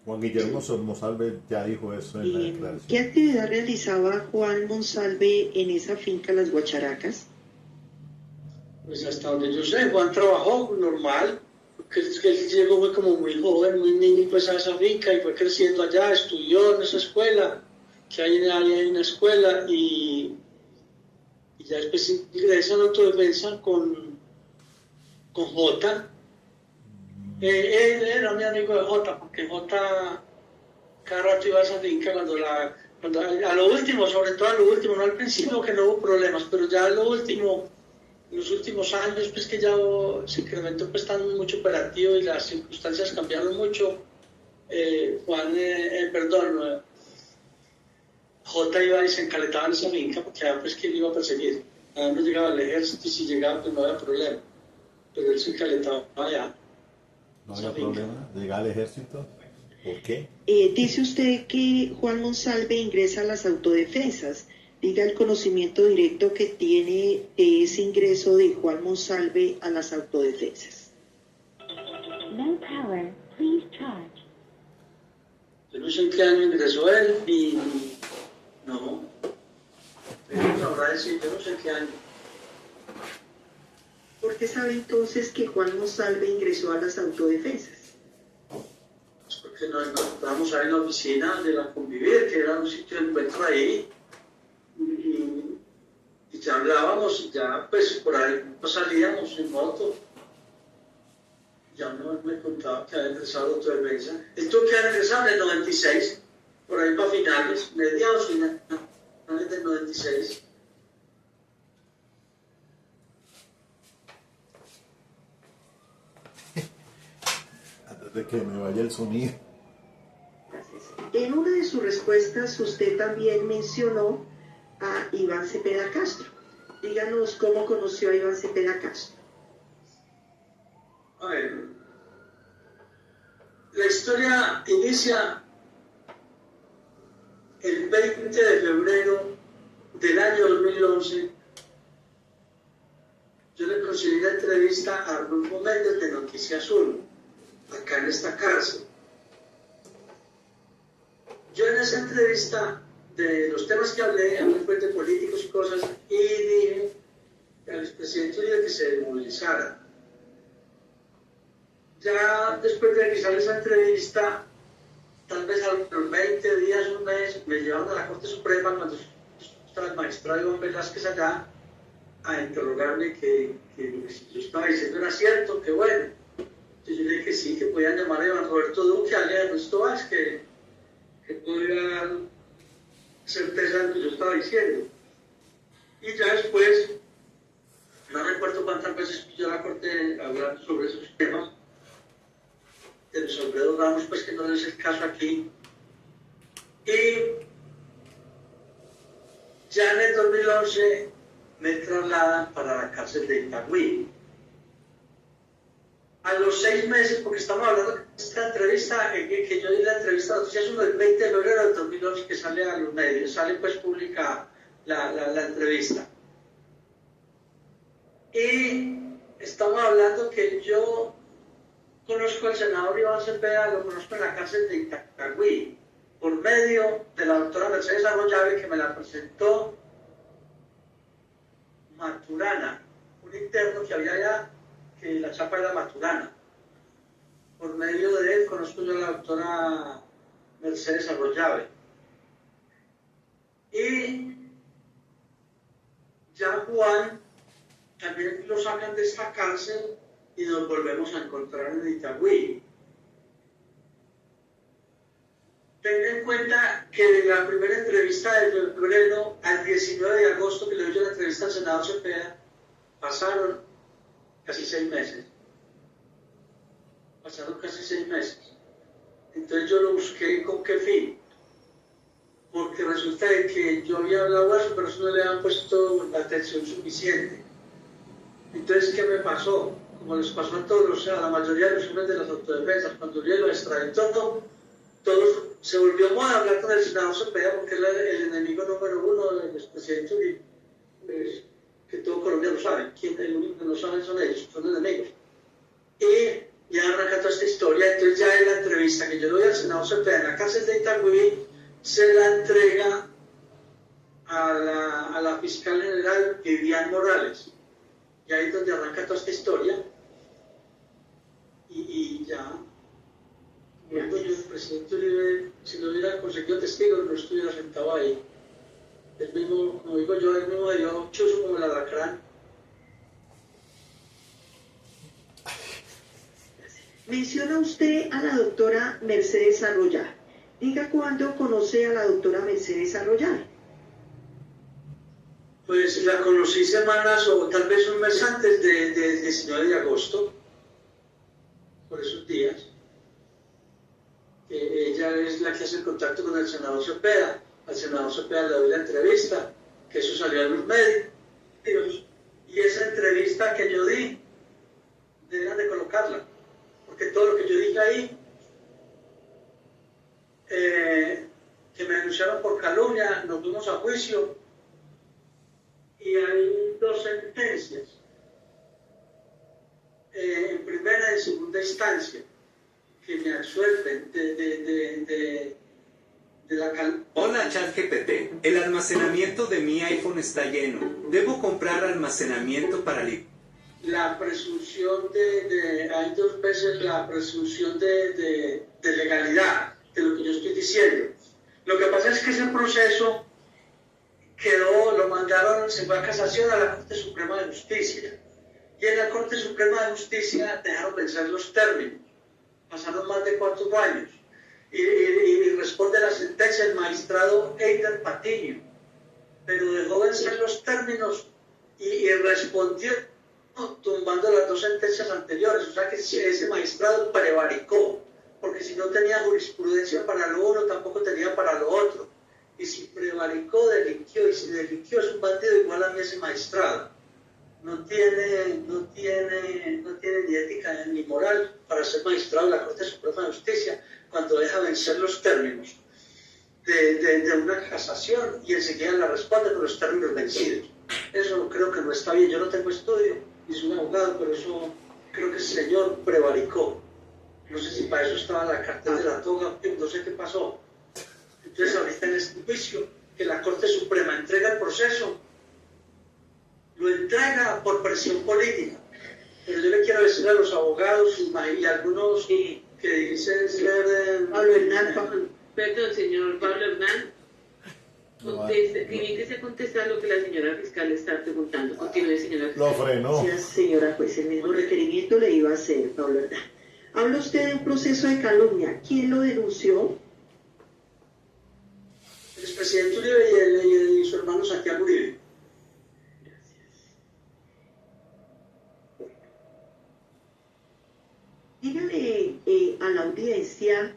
Juan Guillermo Monsalve ya dijo eso en la declaración. ¿Qué actividad realizaba Juan Monsalve en esa finca Las Guacharacas? Pues hasta donde yo sé, Juan trabajó normal, porque él llegó fue como muy joven, muy niño pues a esa finca y fue creciendo allá, estudió en esa escuela, que hay una escuela, y ya después ingresa en autodefensa con Jota. Él era mi amigo de Jota, porque Jota cada rato iba a esa finca cuando a lo último, sobre todo a lo último, no al principio que no hubo problemas, pero ya a lo último, en los últimos años, pues que ya se incrementó pues tan mucho operativo y las circunstancias cambiaron mucho. J iba y se encaletaba en esa finca porque pues que él iba a perseguir. No llegaba al ejército y si llegaba pues no había problema. Pero él se encaletaba allá. No había problema, llegaba al ejército. ¿Por qué? Dice usted que Juan Monsalve ingresa a las autodefensas. Diga el conocimiento directo que tiene de ese ingreso de Juan Monsalve a las autodefensas. No power, please charge. Yo no sé en qué año ingresó él y no. Pero sabrá decir, yo no sé en qué año. ¿Por qué sabe entonces que Juan Monsalve ingresó a las autodefensas? Pues porque nos encontramos ahí en la oficina de la Convivir, que era un sitio de encuentro ahí. Y ya hablábamos, ya pues por ahí salíamos en moto. Ya no me contaba que había ingresado a autodefensa. Esto que había ingresado en el 96, por ahí para finales, mediados finales del 96. Antes de que me vaya el sonido. En una de sus respuestas usted también mencionó a Iván Cepeda Castro. Díganos cómo conoció a Iván Cepeda Castro. A ver, la historia inicia el 20 de febrero del año 2011. Yo le conseguí la entrevista a Arnulfo Méndez de Noticia Azul, acá en esta cárcel. Yo en esa entrevista, de los temas que hablé pues, de políticos y cosas, y dije al expresidente Uribe que se desmovilizara. Ya después de realizar esa entrevista, tal vez a los 20 días, un mes, me llevaron a la Corte Suprema cuando estaba el magistrado Iván Velázquez allá a interrogarme que lo que yo estaba diciendo era cierto, que bueno. Entonces yo le dije que sí, que podían llamar a Iván Roberto Duque, a Ernesto Vázquez, que podía dar certeza de lo que yo estaba diciendo. Y ya después, no recuerdo cuántas veces fui yo a la Corte hablando sobre esos temas, de los Alfredo Ramos, pues que no es el caso aquí. Y ya en el 2011 me trasladan para la cárcel de Itagüí. A los 6 meses, porque estamos hablando de esta entrevista, que yo di la entrevista, es uno del 20 de febrero del 2011 que sale a los medios, sale pues pública la entrevista. Y estamos hablando que yo conozco al senador Iván Cepeda, lo conozco en la cárcel de Itagüí, por medio de la doctora Mercedes Arroyave, que me la presentó Maturana, un interno que había allá, que la chapa era Maturana. Por medio de él conozco yo a la doctora Mercedes Arroyave. Y ya Juan también lo sacan de esta cárcel y nos volvemos a encontrar en Itagüí. Tenga en cuenta que de la primera entrevista de febrero al 19 de agosto que le dio la entrevista al senador Cepeda, pasaron casi 6 meses. Pasaron casi 6 meses. Entonces yo lo busqué con qué fin. Porque resulta de que yo había hablado de eso, pero eso no le habían puesto la atención suficiente. Entonces, ¿qué me pasó? Como les pasó a todos, o sea, a la mayoría de los hombres de las autodefensas, cuando yo lo extraditó, todos se volvió moda hablar con el senador Cepeda porque él era el enemigo número 1 del expresidente Uribe. Que todo Colombia lo sabe, el único que no saben son ellos, son enemigos. Y ya arranca toda esta historia, entonces ya en la entrevista que yo le doy al senador Cepeda en la cárcel de Itagüí, se la entrega a la fiscal general Vivian Morales. Y ahí es donde arranca toda esta historia. Y ya, luego yo, el presidente Uribe, si no hubiera conseguido testigos, no estuviera sentado ahí. El mismo, como digo yo, el mismo dio chuzo como el alacrán. Menciona usted a la doctora Mercedes Arroyave. Diga cuándo conoce a la doctora Mercedes Arroyave. Pues la conocí semanas o tal vez un mes antes del 19 de agosto, por esos días. Ella es la que hace el contacto con el senador Cepeda. Al senador Cepeda le doy la entrevista, que eso salió en los medios. Y esa entrevista que yo di, deberían de colocarla, porque todo lo que yo dije ahí, que me denunciaron por calumnia, nos fuimos a juicio y hay 2 sentencias, en primera y en segunda instancia, que me absuelven de la calumnia. Hola ChatGPT, el almacenamiento de mi iPhone está lleno. ¿Debo comprar almacenamiento para La presunción hay 2 veces la presunción de legalidad de lo que yo estoy diciendo. Lo que pasa es que ese proceso lo mandaron, se fue a casación a la Corte Suprema de Justicia. Y en la Corte Suprema de Justicia dejaron vencer los términos. Pasaron más de 4 años. Y responde la sentencia el magistrado Eider Patiño. Pero dejó vencer los términos y respondió tumbando las 2 sentencias anteriores. O sea que ese magistrado prevaricó. Porque si no tenía jurisprudencia para lo uno, tampoco tenía para lo otro. Y si prevaricó, delinquió, y si delinquió es un bandido igual a mí ese magistrado. No tiene ni ética ni moral para ser magistrado de la Corte Suprema de Justicia cuando deja vencer los términos de una casación y enseguida la responde con los términos vencidos. Eso creo que no está bien. Yo no tengo estudio, ni soy un abogado, pero eso creo que ese señor prevaricó. No sé si para eso estaba la cartel de la toga, no sé qué pasó. Entonces ahorita en este juicio, que la Corte Suprema entrega el proceso, lo entrega por presión política. Pero yo le quiero decir a los abogados y algunos que dicen ser Pablo Hernán. Perdón, señor Pablo Hernán. Limítese a contestar lo que la señora fiscal le está preguntando. Continúe, señora fiscal. Lo frenó. Gracias, señora juez. El mismo requerimiento le iba a hacer, Pablo Hernán. Habla usted de un proceso de calumnia. ¿Quién lo denunció? El expresidente Uribe y su hermano Santiago Uribe. Dígale a la audiencia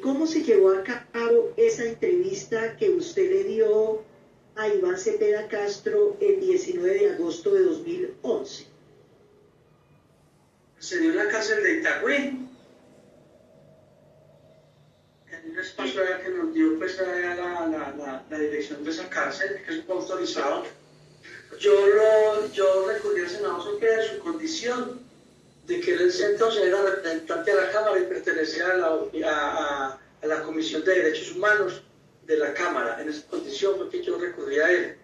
cómo se llevó a cabo esa entrevista que usted le dio a Iván Cepeda Castro el 19 de agosto de 2011. Se dio en la cárcel de Itagüí, en un espacio que nos dio pues, la dirección de esa cárcel, que es autorizado. Yo recurrí al senador Cepeda en su condición de que él entonces era representante de la Cámara y pertenecía a la Comisión de Derechos Humanos de la Cámara. En esa condición fue que yo recurrí a él,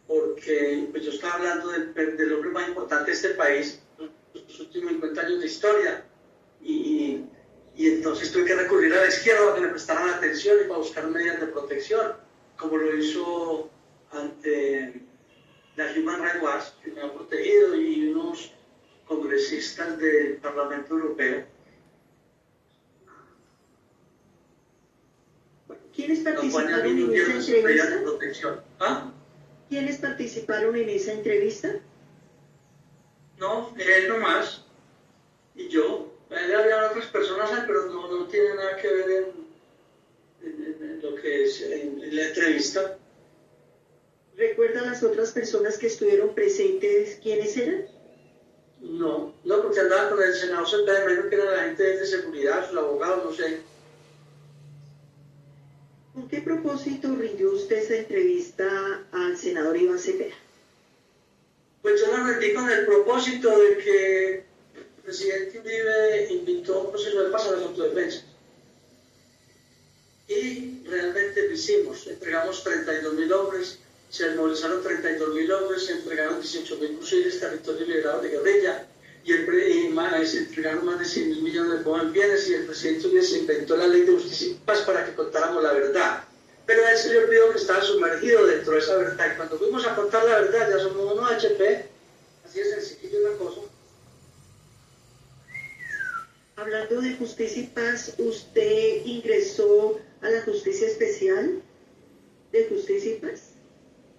porque pues, yo estaba hablando del hombre más importante de este país, los últimos 50 años de historia, y entonces tuve que recurrir a la izquierda para que me prestaran atención y para buscar medidas de protección, como lo hizo ante la Human Rights Watch, que me ha protegido, y unos congresistas del Parlamento Europeo. ¿Quiénes participaron en esa entrevista? ¿Ah? ¿Quiénes participaron en esa entrevista? No, él nomás. Y yo. Había otras personas, pero no tiene nada que ver en lo que es en la entrevista. ¿Recuerda las otras personas que estuvieron presentes quiénes eran? No, porque andaba con el senador Cepeda, menos que era la gente de seguridad, sus abogados, no sé. ¿Con qué propósito rindió usted esa entrevista al senador Iván Cepeda? Pues yo la rendí con el propósito de que el presidente Uribe invitó un proceso de paz a las autodefensas. Y realmente lo hicimos. Entregamos 32.000 hombres, se movilizaron 32.000 hombres, se entregaron 18.000 fusiles, territorio liberado de guerrilla, y se entregaron más de 100.000 millones de bienes, y el presidente Uribe se inventó la ley de justicia y paz para que contáramos la verdad. Pero a él se le olvidó que estaba sumergido dentro de esa verdad, y cuando fuimos a contar la verdad ya somos unos HP, así es sencillo la cosa. Hablando luego de Justicia y Paz, ¿usted ingresó a la Justicia Especial de Justicia y Paz?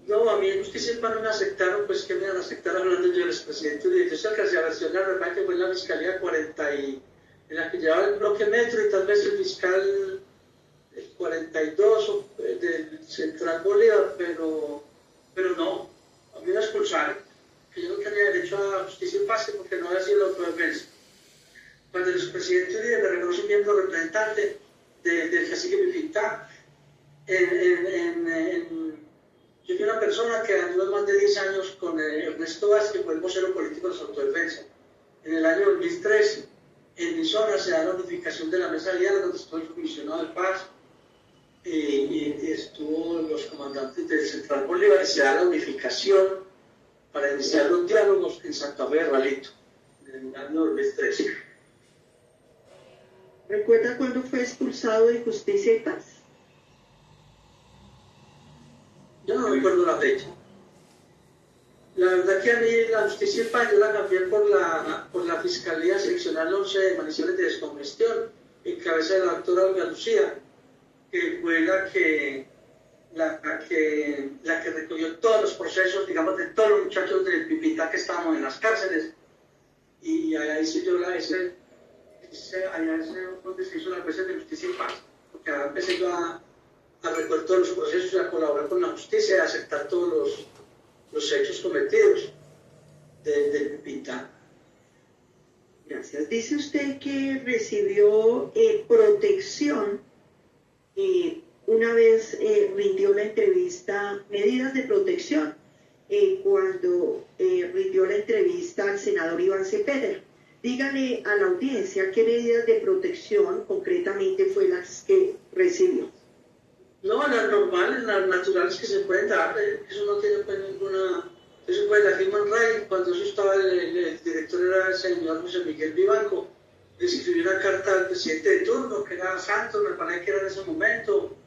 No, a mí en Justicia y Paz no me aceptaron, pues que me iban a aceptar hablando yo del expresidente Uribe. Yo se alcancé a versionar, ¿verdad? Que fue en la Fiscalía 40 en la que llevaba el bloque Metro y tal vez el fiscal 42 del Central Bolívar, pero no, a mí me expulsaron, que yo no tenía derecho a Justicia y Paz porque no había sido la autodefensa. Cuando el expresidente Uribe me reconoce miembro representante del cacique Pipitá, yo fui una persona que andó más de 10 años con Ernesto Vázquez, que fue el vocero político de su autodefensa. En el año 2013, en mi zona se da la unificación de la mesa de diálogo, donde estuvo el comisionado de paz y estuvo los comandantes del Central Bolívar, y se da la unificación para iniciar los diálogos en Santa Fe de Ralito, en el año 2013. ¿Recuerda cuándo fue expulsado de Justicia y Paz? Yo no recuerdo la fecha. La verdad que a mí la Justicia y Paz yo la cambié por la Fiscalía Seccional 11 de Manizales de Descongestión, en cabeza de la doctora Olga Lucía, que fue la que recogió todos los procesos, digamos, de todos los muchachos del Pipitá que estábamos en las cárceles. Y ahí hice yo allá es donde se hizo la jueza de Justicia y Paz, porque ahora empecé yo a recoger todos los procesos y a colaborar con la justicia y a aceptar todos los hechos cometidos del Pipitá. Gracias. Dice usted que recibió protección una vez rindió la entrevista, medidas de protección, cuando rindió la entrevista al senador Iván Cepeda. Dígale a la audiencia qué medidas de protección concretamente fue las que recibió. No, las normales, las naturales que se pueden dar, eso no tiene pues ninguna... Eso fue la Human Rights, cuando eso estaba el director era el señor José Miguel Vivanco, le escribió una carta al presidente de turno, que era Santos, me parece que era en ese momento,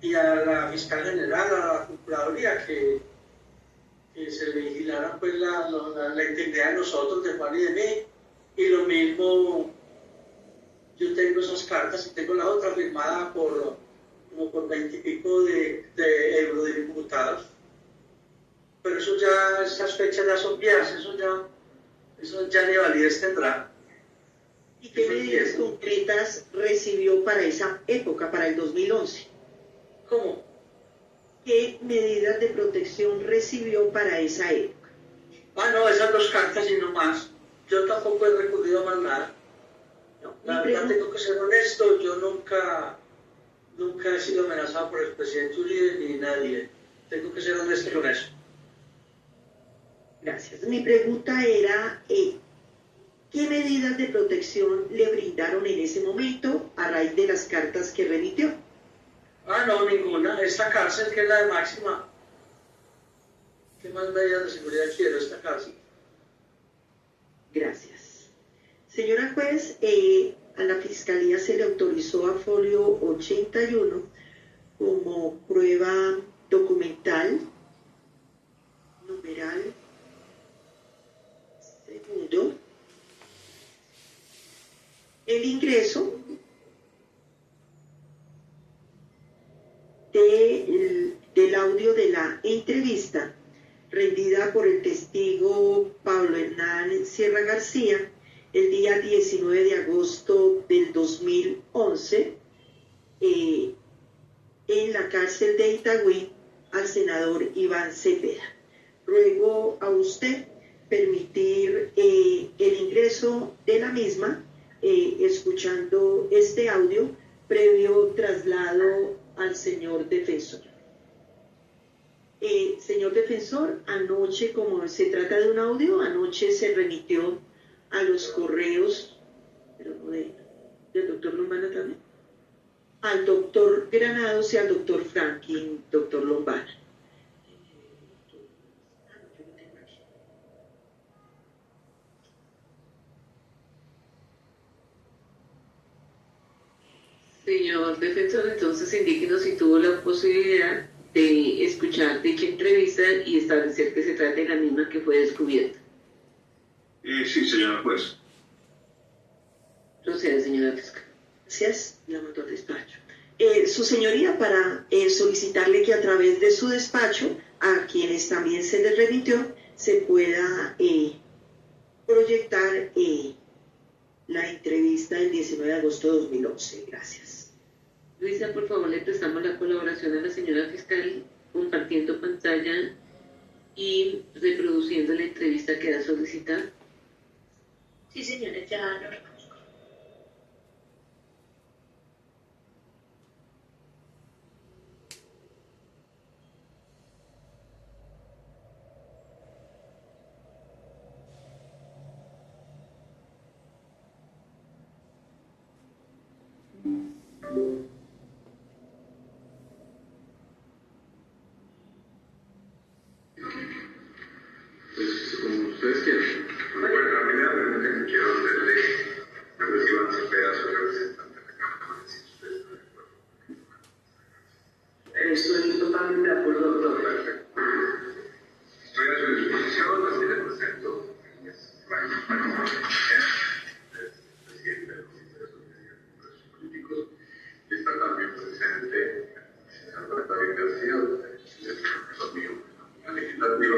y a la fiscal general, a la procuraduría, que se vigilara pues la integridad de nosotros, de Juan y de mí, y lo mismo, yo tengo esas cartas y tengo la otra firmada por 20 y pico de eurodiputados. Pero eso ya, esas fechas ya son viejas, eso ya ni validez tendrá. ¿Y qué medidas concretas recibió para esa época, para el 2011? ¿Cómo? ¿Qué medidas de protección recibió para esa época? Ah, no, esas dos cartas y no más. Yo tampoco he recurrido a más nada. No, la verdad tengo que ser honesto, yo nunca he sido amenazado por el presidente Uribe ni nadie. Tengo que ser honesto con eso. Gracias. Mi pregunta era, ¿qué medidas de protección le brindaron en ese momento a raíz de las cartas que remitió? Ah, no, ninguna. Esta cárcel, que es la de máxima. ¿Qué más medidas de seguridad quiero esta cárcel? Gracias. Señora juez, a la Fiscalía se le autorizó a folio 81 como prueba documental, numeral segundo, el ingreso del audio de la entrevista rendida por el testigo Pablo Hernán Sierra García el día 19 de agosto del 2011 en la cárcel de Itagüí al senador Iván Cepeda. Ruego a usted permitir el ingreso de la misma escuchando este audio previo traslado al señor defensor. Señor defensor, anoche, como se trata de un audio, anoche se remitió a los correos, pero no del doctor Lombana también, al doctor Granados y al doctor Franklin, doctor Lombana. Señor defensor, entonces indíquenos si tuvo la posibilidad de escuchar dicha entrevista y establecer que se trata de la misma que fue descubierta. Sí, señora juez. Proceda, señora fiscal. Gracias, llamando al despacho. Su señoría, para solicitarle que a través de su despacho, a quienes también se les remitió, se pueda proyectar la entrevista del 19 de agosto de 2011. Gracias. Luisa, por favor, le prestamos la colaboración a la señora fiscal compartiendo pantalla y reproduciendo la entrevista que ha solicitado. Sí, señora, ya lo reconozco. Como ustedes quieran. Bueno, la primera pregunta que quiero hacerle a Iván Cepeda, soy representante de la Cámara, si ustedes están de acuerdo. Estoy totalmente de acuerdo, doctor. Perfecto. Estoy a su disposición, así le presento. Presidente de los Comités Políticos, y está también presente Alberto David García, el profesor mío, la legislativa.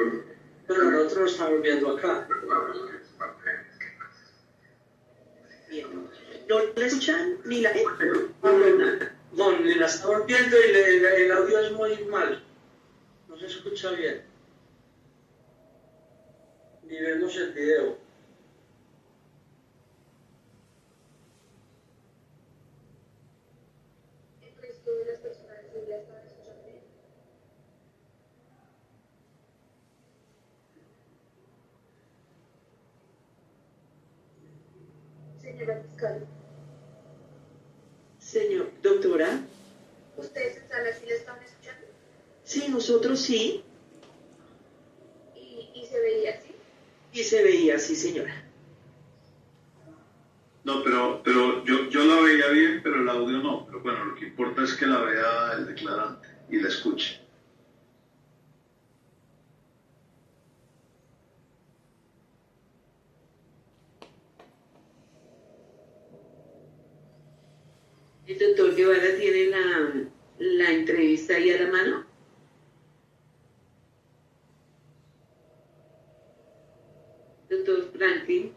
Pero nosotros estamos viendo acá. Bien. ¿No la escuchan ni la No, ni la estamos viendo y el audio es muy mal. No se escucha bien. Ni vemos el video. ¿El resto de las personas sí la estaban escuchando bien? Señora fiscal, Señor, doctora. ¿ustedes en sala sí la estaban escuchando? Sí, nosotros sí. ¿Y se veía así? Y se veía así, señora. No, pero yo la veía bien, pero el audio no. Pero bueno, lo que importa es que la vea el declarante y la escuche. ¿El doctor Guevara tiene la entrevista ahí a la mano? Doctor Franklin.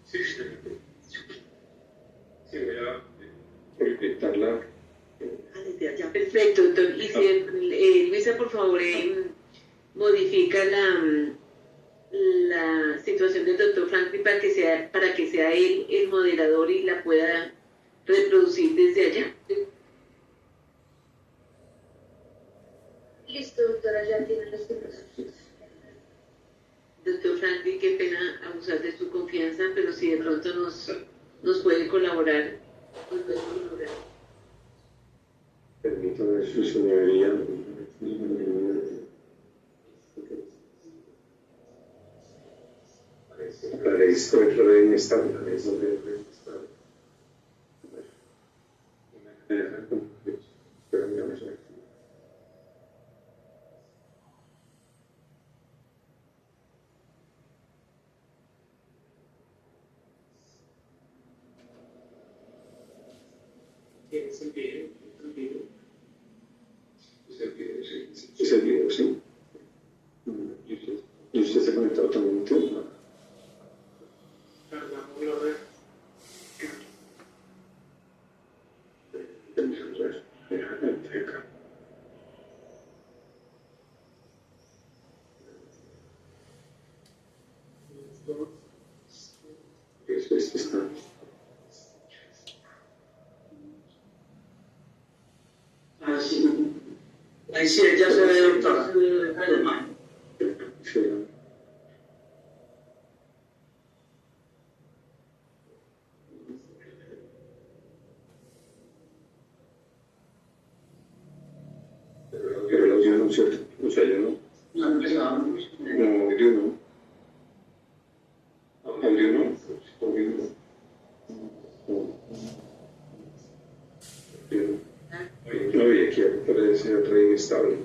Sí, voy a proyectarla. Desde allá. Perfecto, doctor. Y si Luisa, por favor, modifica la situación del doctor Franklin para que sea él el moderador y la pueda reproducir desde allá. Listo, doctora, ya tienen los tiempos. Doctor Franklin, qué pena abusar de su confianza, pero si de pronto nos puede colaborar, Permítame, su señoría. La ley está inestable. La ley está inestable. ¿Tienes el video? Es el video, sí. ¿Y usted se ha conectado también? Ah, sí. Ahí sí, ya se ve, doctora. Sí. Pero el audio no, ¿cierto? O sea, yo no. No empezaba. No, audio no. Audio no. Audio no. No, y aquí aparece otra inestable.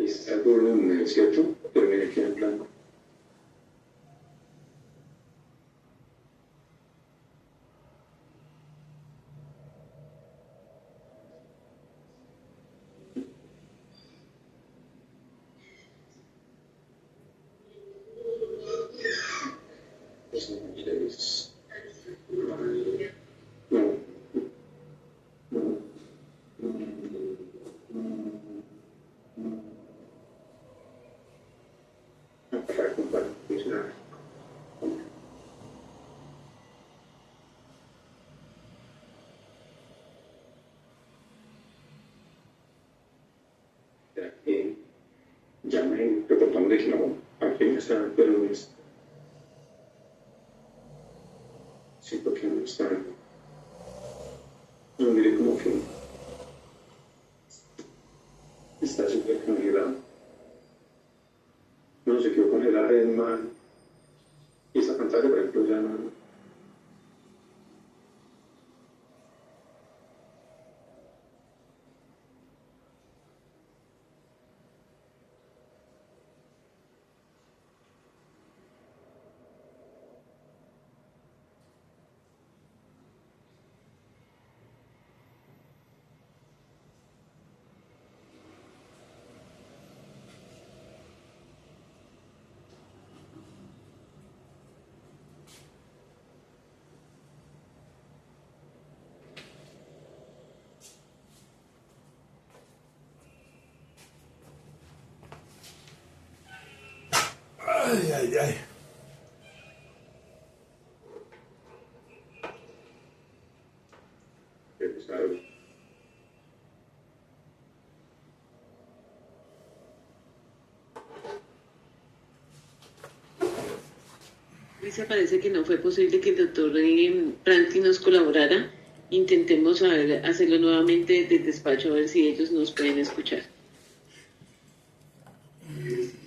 Ahí está el volumen, ¿cierto? Pero mire que en blanco. Ya me reportamos de que no, aquí no está, pero no es. Sí, porque no está. No, mire como que está súper congelado. No, se quedó congelada en mal. Y esa pantalla, por ejemplo, ya no. Ay, ay, ay. Luisa, parece que no fue posible que el doctor Franti nos colaborara. Intentemos hacerlo nuevamente desde el despacho a ver si ellos nos pueden escuchar.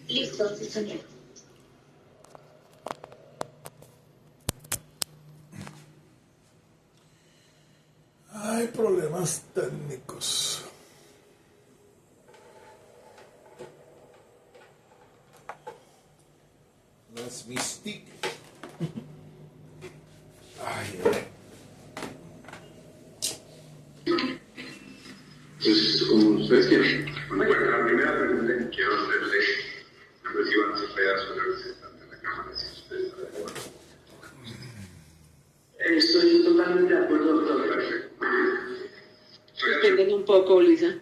Listo, sí, señor. Hay problemas técnicos. Las Mystique. Ay, Pues, como ustedes quieren. Bueno, la primera pregunta que quiero hacerle, no sé si van a apoyar su representante en la Cámara, si ustedes están de acuerdo. Estoy totalmente de acuerdo, doctor. Perfecto. Suspenden un poco, Luisa.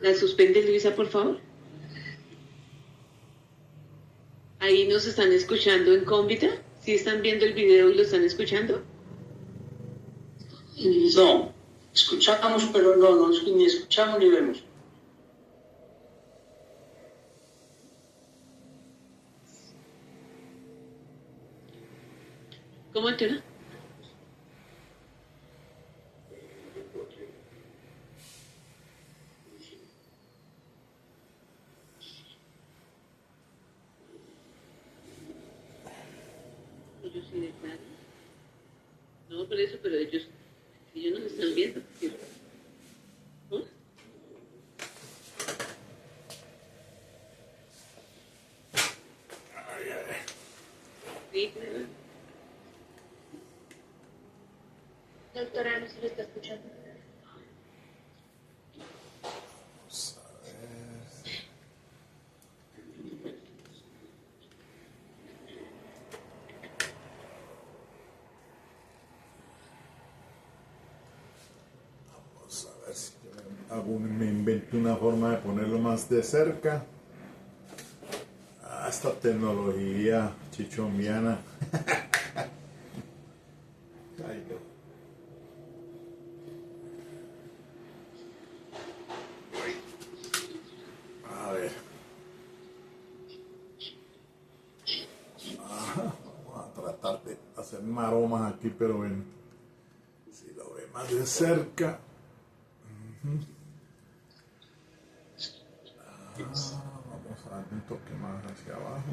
¿La suspende, Luisa, por favor? Ahí nos están escuchando en Cómbita. ¿Sí están viendo el video y lo están escuchando? No, escuchamos, pero no, ni escuchamos ni vemos. ¿Cómo, Antonio? Ellos sí declaran. No, por eso, pero ellos no me están viendo. ¿No? Sí, claro. Doctora, no se lo está escuchando. Vamos a ver si yo me invento una forma de ponerlo más de cerca. Esta tecnología chichombiana. Ay, no. A ver. Vamos a tratar de hacer maromas aquí, pero ven, si lo ve más de cerca. Vamos a darle un toque más hacia abajo.